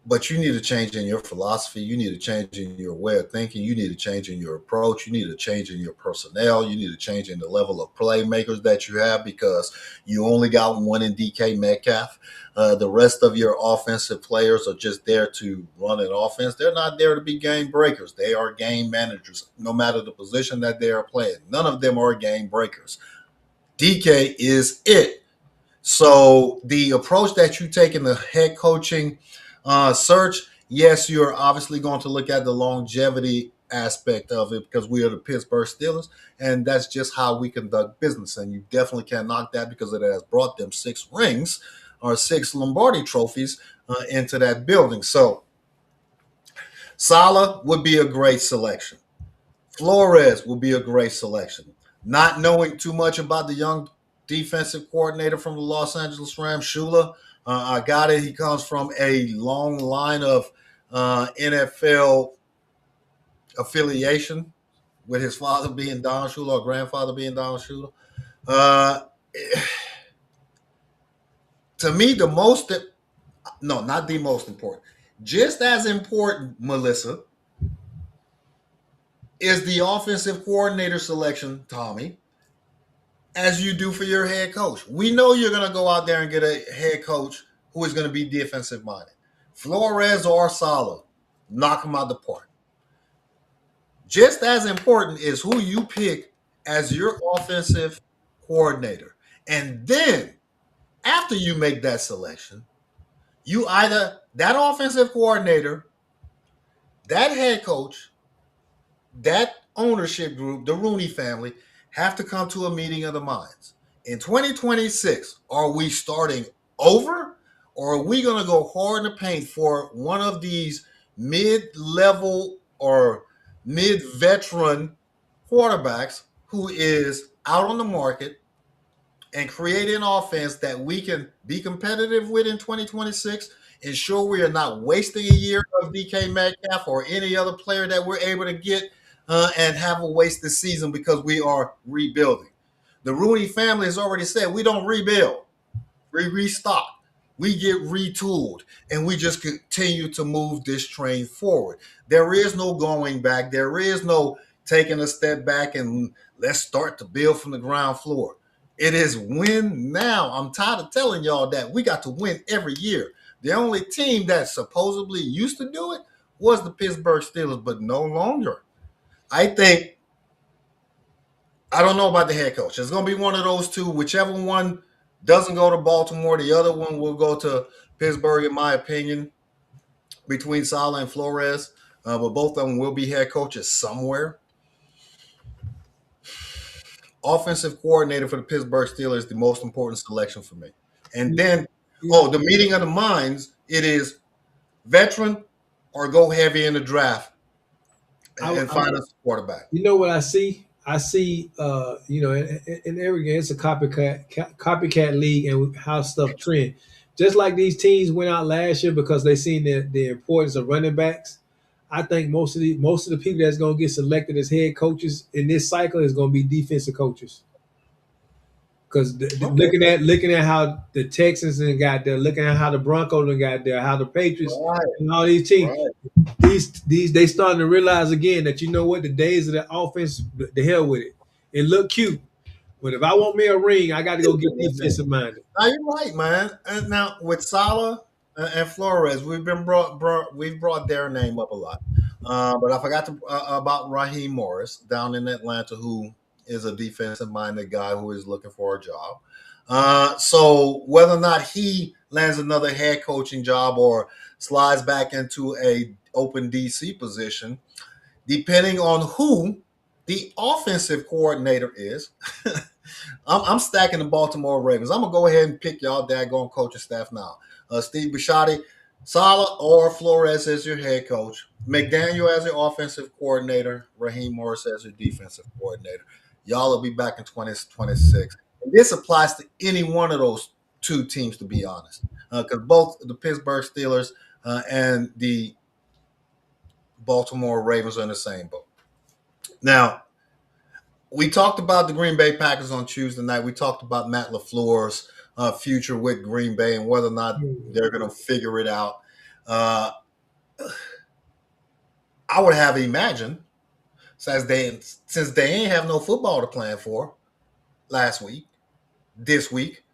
But you need to change in your philosophy. You need to change in your way of thinking. You need to change in your approach. You need to change in your personnel. You need to change in the level of playmakers that you have because you only got one in DK Metcalf. The rest of your offensive players are just there to run an offense. They're not there to be game breakers. They are game managers, no matter the position that they are playing. None of them are game breakers. DK is it. So the approach that you take in the head coaching search, yes, you're obviously going to look at the longevity aspect of it because we are the Pittsburgh Steelers, and that's just how we conduct business. And you definitely can't knock that because it has brought them 6 rings or 6 Lombardi trophies into that building. So Saleh would be a great selection. Flores would be a great selection. Not knowing too much about the young defensive coordinator from the Los Angeles Rams, Shula, I got it. He comes from a long line of NFL affiliation with his father being Don Shula or grandfather being Don Shula. To me, not the most important, just as important, Melissa, is the offensive coordinator selection, Tommy, as you do for your head coach. We know you're going to go out there and get a head coach who is going to be defensive minded. Flores or Saleh, knock them out the park. Just as important is who you pick as your offensive coordinator. And then after you make that selection, you either that offensive coordinator, that head coach, that ownership group, the Rooney family, have to come to a meeting of the minds. In 2026, are we starting over or are we going to go hard in the paint for one of these mid-level or mid-veteran quarterbacks who is out on the market and create an offense that we can be competitive with in 2026, ensure we are not wasting a year of DK Metcalf or any other player that we're able to get and have a wasted season because we are rebuilding. The Rooney family has already said we don't rebuild. We restock. We get retooled, and we just continue to move this train forward. There is no going back. There is no taking a step back and let's start to build from the ground floor. It is win now. I'm tired of telling y'all that we got to win every year. The only team that supposedly used to do it was the Pittsburgh Steelers, but no longer. I don't know about the head coach. It's going to be one of those two. Whichever one doesn't go to Baltimore, the other one will go to Pittsburgh, in my opinion, between Saleh and Flores. But both of them will be head coaches somewhere. Offensive coordinator for the Pittsburgh Steelers is the most important selection for me. And then, the meeting of the minds, it is veteran or go heavy in the draft and find us a quarterback. You know what I see? I see, in every game, it's a copycat league and how stuff trend. Just like these teams went out last year because they seen the importance of running backs, I think most of the people that's gonna get selected as head coaches in this cycle is gonna be defensive coaches. Because Okay. looking at how the Texans and got there, looking at how the Broncos and got there, how the Patriots Right. and all these teams, Right. these they starting to realize again that you know what, the days of the offense, the hell with it. It look cute, but if I want me a ring, I got to go get defensive minded. Now you're right, man. And now with Salah and Flores, we've brought their name up a lot. But I forgot about Raheem Morris down in Atlanta, who is a defensive-minded guy who is looking for a job. So whether or not he lands another head coaching job or slides back into a open DC position, depending on who the offensive coordinator is. I'm stacking the Baltimore Ravens. I'm gonna go ahead and pick y'all daggone coaching staff now. Steve Bisciotti, Salah or Flores as your head coach, McDaniel as your offensive coordinator, Raheem Morris as your defensive coordinator. Y'all will be back in 2026. And this applies to any one of those two teams, to be honest, because both the Pittsburgh Steelers and the Baltimore Ravens are in the same boat. Now, we talked about the Green Bay Packers on Tuesday night. We talked about Matt LaFleur's future with Green Bay and whether or not they're going to figure it out. I would have imagined, since they ain't have no football to plan for this week,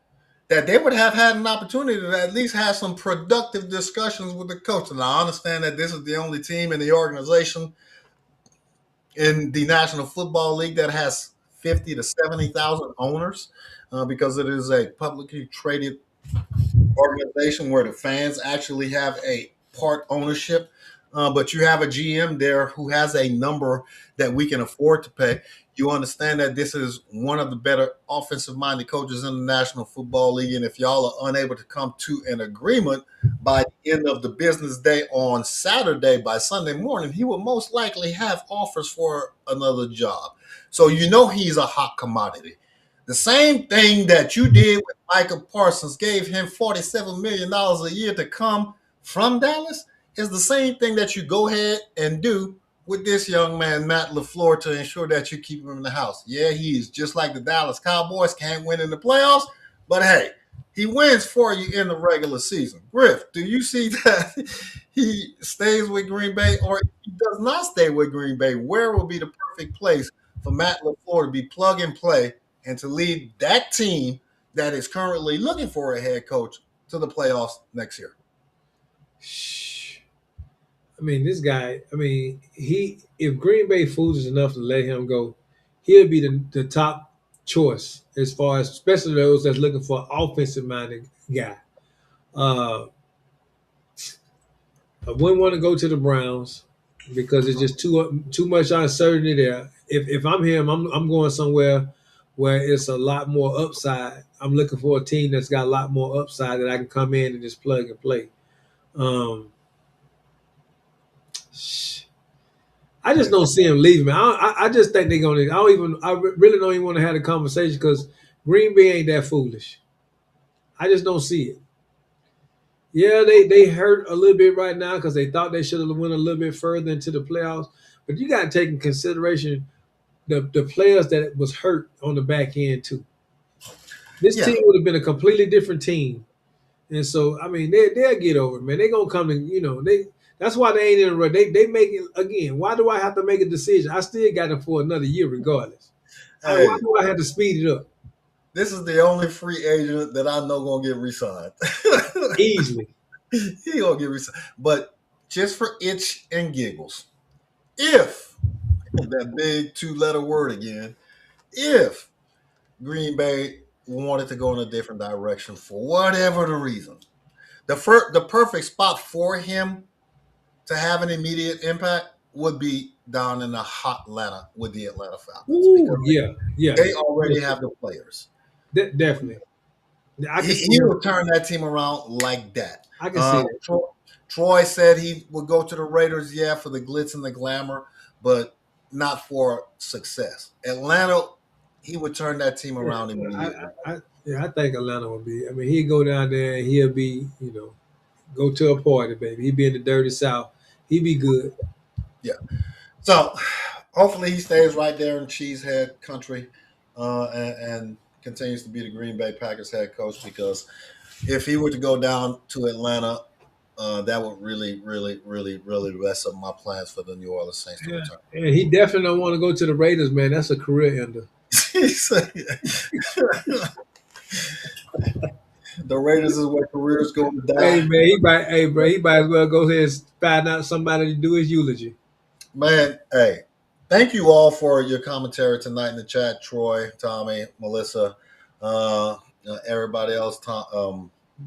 that they would have had an opportunity to at least have some productive discussions with the coach. And I understand that this is the only team in the organization in the National Football League that has 50 to 70,000 owners because it is a publicly traded organization where the fans actually have a part ownership. But you have a GM there who has a number that we can afford to pay. You understand that this is one of the better offensive-minded coaches in the National Football League. And if y'all are unable to come to an agreement by the end of the business day on Saturday, by Sunday morning, he will most likely have offers for another job. So you know he's a hot commodity. The same thing that you did with Michael Parsons, gave him $47 million a year to come from Dallas, is the same thing that you go ahead and do with this young man, Matt LaFleur, to ensure that you keep him in the house. Yeah, he's just like the Dallas Cowboys, can't win in the playoffs, but hey, he wins for you in the regular season. Griff, do you see that he stays with Green Bay or he does not stay with Green Bay? Where will be the perfect place for Matt LaFleur to be plug and play and to lead that team that is currently looking for a head coach to the playoffs next year? I mean, this guy, if Green Bay foolish enough to let him go, he'll be the top choice as far as, especially those that's looking for an offensive minded guy. I wouldn't want to go to the Browns because it's just too much uncertainty there. If I'm him, I'm going somewhere where it's a lot more upside. I'm looking for a team that's got a lot more upside that I can come in and just plug and play. I just don't see him leaving. I just think they're gonna. I really don't even want to have a conversation because Green Bay ain't that foolish. I just don't see it. Yeah, they hurt a little bit right now because they thought they should have went a little bit further into the playoffs. But you got to take in consideration the players that was hurt on the back end too. This team would have been a completely different team, and so I mean they'll get over it, man. They're gonna come to That's why they ain't in a rush. They make it again. Why do I have to make a decision? I still got it for another year regardless. Hey, why do I have to speed it up? This is the only free agent that I know gonna get re-signed. Easily. He gonna get re-signed. But just for itch and giggles, if that big 2-letter word again, if Green Bay wanted to go in a different direction for whatever the reason, the perfect spot for him to have an immediate impact would be down in the hot Atlanta with the Atlanta Falcons. Ooh, yeah. They already have the players. Definitely. He will turn that team around like that. I can see it. Troy said he would go to the Raiders, for the glitz and the glamour, but not for success. Atlanta, he would turn that team around immediately. I think Atlanta would be. I mean, he'd go down there and he'll be, go to a party, baby. He'd be in the dirty South. He'd be good. Yeah. So hopefully he stays right there in Cheesehead country and continues to be the Green Bay Packers head coach because if he were to go down to Atlanta, that would really, really, really, really mess up my plans for the New Orleans Saints to Yeah, return. and he definitely don't want to go to the Raiders, man. That's a career ender. The Raiders is where careers go to Hey die. man, he might as well go ahead and find out somebody to do his eulogy. Man, hey, thank you all for your commentary tonight in the chat. Troy, Tommy, Melissa, everybody else,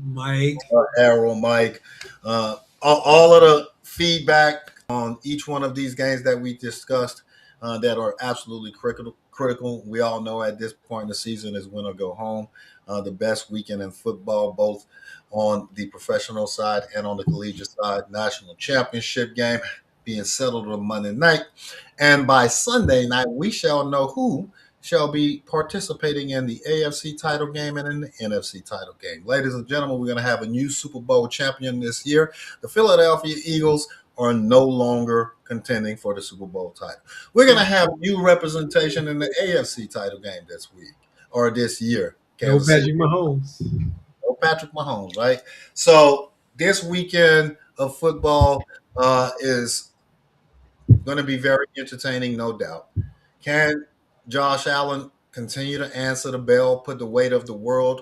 Mike. Arrow, Mike, all of the feedback on each one of these games that we discussed that are absolutely critical. Critical. We all know at this point in the season is win or go home. The best weekend in football, both on the professional side and on the collegiate side. National championship game being settled on Monday night, and by Sunday night we shall know who shall be participating in the AFC title game and in the NFC title game. Ladies and gentlemen, we're going to have a new Super Bowl champion this year. The Philadelphia Eagles are no longer contending for the Super Bowl title. We're going to have new representation in the AFC title game this week or this year. No Kansas City, Patrick Mahomes. no Patrick Mahomes, right? So this weekend of football is going to be very entertaining, no doubt. Can Josh Allen continue to answer the bell, put the weight of the world,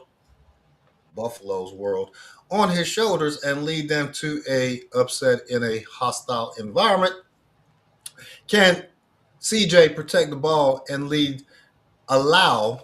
Buffalo's world, on his shoulders and lead them to a upset in a hostile environment? Can CJ protect the ball and allow,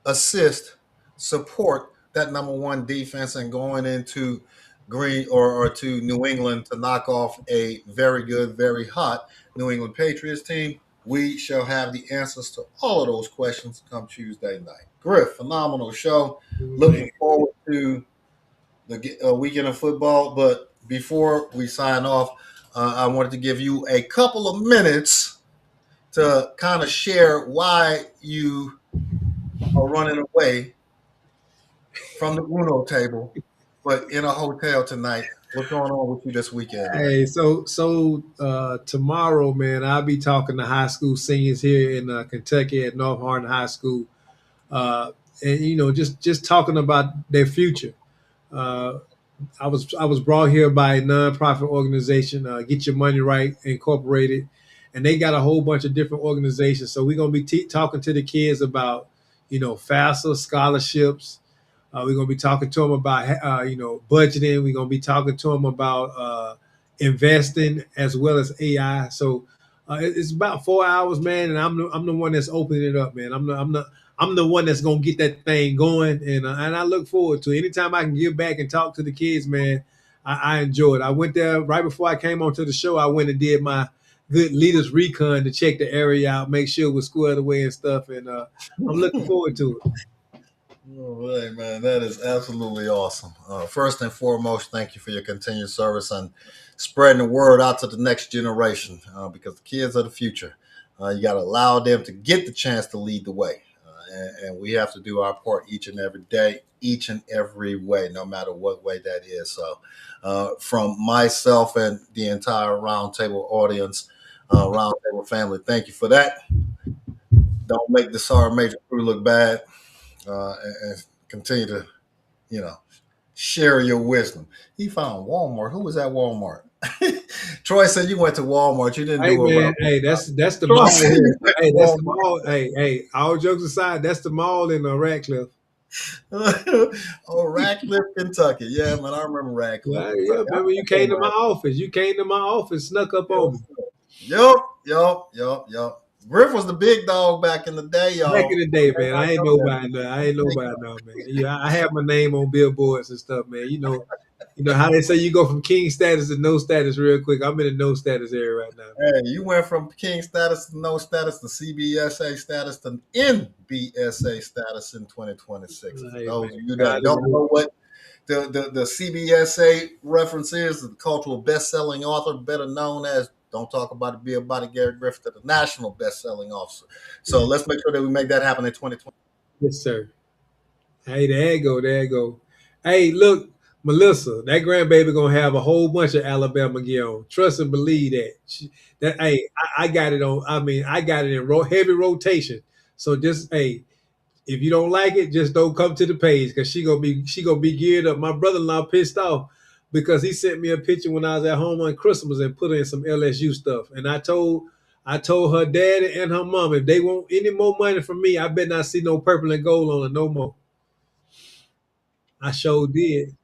assist, support that number one defense and going into Green or to New England to knock off a very good, very hot New England Patriots team? We shall have the answers to all of those questions come Tuesday night. Griff, phenomenal show. Looking forward to the weekend of football. But before we sign off, I wanted to give you a couple of minutes to kind of share why you are running away from the Uno table, but in a hotel tonight. What's going on with you this weekend, man? Hey, tomorrow, man, I'll be talking to high school seniors here in Kentucky at North Harden High School, and just talking about their future. Uh, I was brought here by a nonprofit organization, Get Your Money Right Incorporated, and they got a whole bunch of different organizations. So we're gonna be talking to the kids about FAFSA scholarships. We're gonna be talking to them about budgeting. We're gonna be talking to them about investing as well as AI. So it's about 4 hours, man, and I'm the one that's opening it up, man. I'm the one that's gonna get that thing going, and I look forward to it. Anytime I can give back and talk to the kids, man, I enjoy it. I went there right before I came onto the show. I went and did my good leaders recon to check the area out, make sure it was squared away and stuff, and I'm looking forward to it. All right, man. That is absolutely awesome. First and foremost, thank you for your continued service and spreading the word out to the next generation because the kids are the future. You got to allow them to get the chance to lead the way. And we have to do our part each and every day, each and every way, no matter what way that is. So from myself and the entire RoundTable audience, RoundTable family, thank you for that. Don't make the Sergeant Major crew look bad. And continue to, share your wisdom. He found Walmart. Who was at Walmart? Troy said you went to Walmart. You didn't Hey do it man, well. hey, that's the Troy mall said here. you went to Hey, that's the Walmart. mall. Hey, all jokes aside, that's the mall in Radcliffe. Oh, Radcliffe, Kentucky. Yeah, man, I remember Radcliffe, Yeah, Kentucky. remember you came to my office. You came to my office, snuck up on me. Yup. Griff was the big dog back in the day, y'all. Back in the day, man, I Everybody ain't know that. nobody now. I ain't nobody now, man. Yeah, I have my name on billboards and stuff, man. You know how they say you go from king status to no status real quick. I'm in a no status area right now. Hey, you went from king status to no status to CBSA status to NBSA status in 2026. Hey, Those man, of you God that is don't good. know what the CBSA reference is, the cultural best-selling author, better known as Don't Talk About It, Be About It, Gary Griffith, the national best-selling officer. So let's make sure that we make that happen in 2020. Yes, sir. Hey, there you go. Hey, look, Melissa, that grandbaby gonna have a whole bunch of Alabama gear on. Trust and believe that. I got it on. I mean, I got it in heavy rotation. So just if you don't like it, just don't come to the page because she gonna be geared up. My brother-in-law pissed off because he sent me a picture when I was at home on Christmas and put in some LSU stuff. And I told her daddy and her mom if they want any more money from me, I better not see no purple and gold on it no more. I sure did.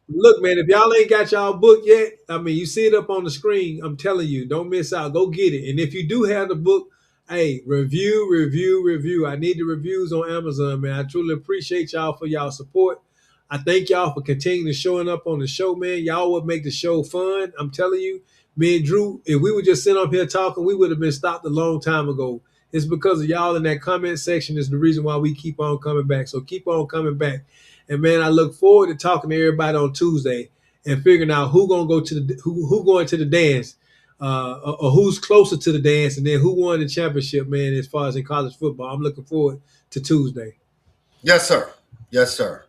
Look, man, if y'all ain't got y'all book yet, I mean, you see it up on the screen. I'm telling you, don't miss out. Go get it. And if you do have the book, hey, review. I need the reviews on Amazon, man. I truly appreciate y'all for y'all support. I thank y'all for continuing showing up on the show, man. Y'all would make the show fun. I'm telling you, me and Drew, if we would just sit up here talking, we would have been stopped a long time ago. It's because of y'all in that comment section is the reason why we keep on coming back. So keep on coming back. And man, I look forward to talking to everybody on Tuesday and figuring out who gonna go to who going to the dance, or who's closer to the dance, and then who won the championship, man. As far as in college football, I'm looking forward to Tuesday. Yes, sir. Yes, sir.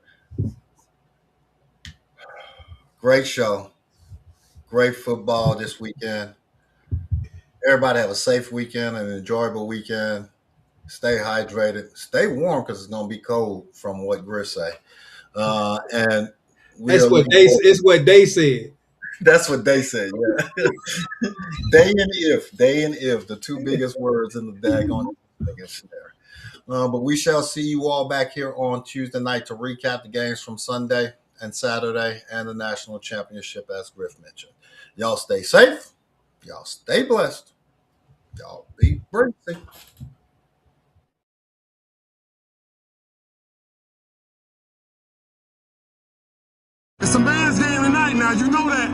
Great show. Great football this weekend. Everybody have a safe weekend, an enjoyable weekend. Stay hydrated. Stay warm because it's gonna be cold, from what Griff say. And it's what they said. That's what they said. Yeah. Day and if, the two biggest words in the daggone there. But we shall see you all back here on Tuesday night to recap the games from Sunday and Saturday and the national championship, as Griff mentioned. Y'all stay safe. Y'all stay blessed. Y'all be breezy. It's a man's game tonight now, you know that.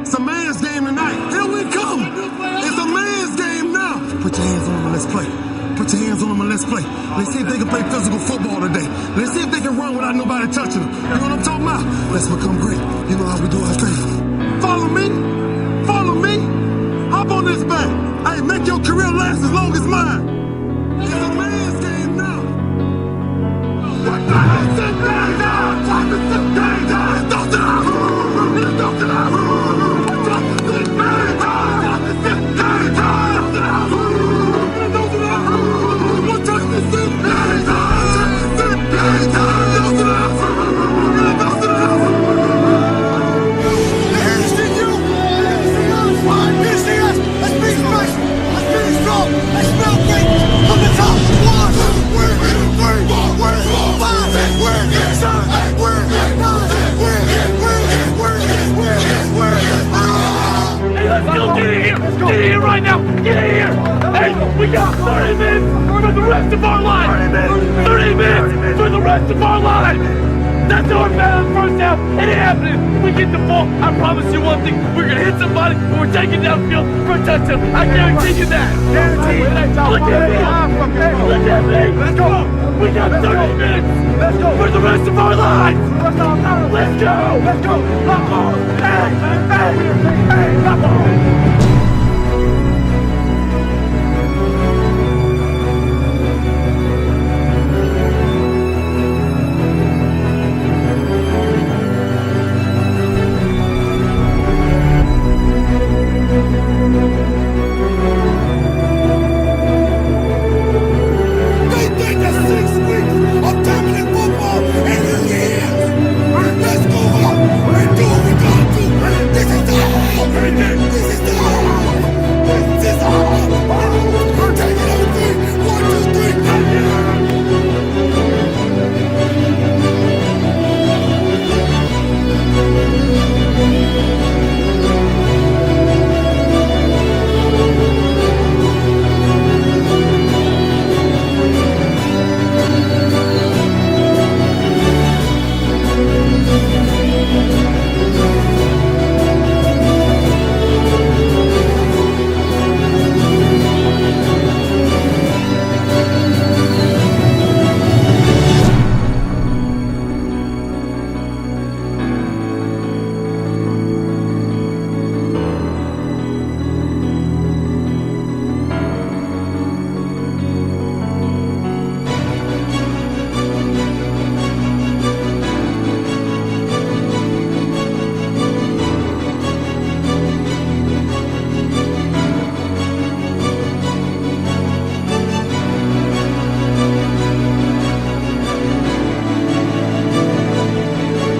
It's a man's game tonight. Here we come. It's a man's game now. Put your hands on them and let's play. Put your hands on them and let's play. Let's see if they can play physical football today. Let's see if they can run without nobody touching them. You know what I'm talking about? Let's become great. You know how we do our thing. Follow me. Follow me. Hop on this back. Hey, make your career last as long as mine. It's a man's game now. What the heck's in there now? Get here right now! Get here! Hey, we got 30 minutes for the rest of our life! 30 minutes for the rest of our life! That's our bad first half. It ain't happening. We get the ball. I promise you one thing. We're gonna hit somebody and we're taking downfield for a touchdown. I guarantee you that. Look at me. Look at me. Let's go. We got 30 minutes. Let's go for the rest of our lives. Let's go. Let's go. Let's go. Come on. Hey. Come on.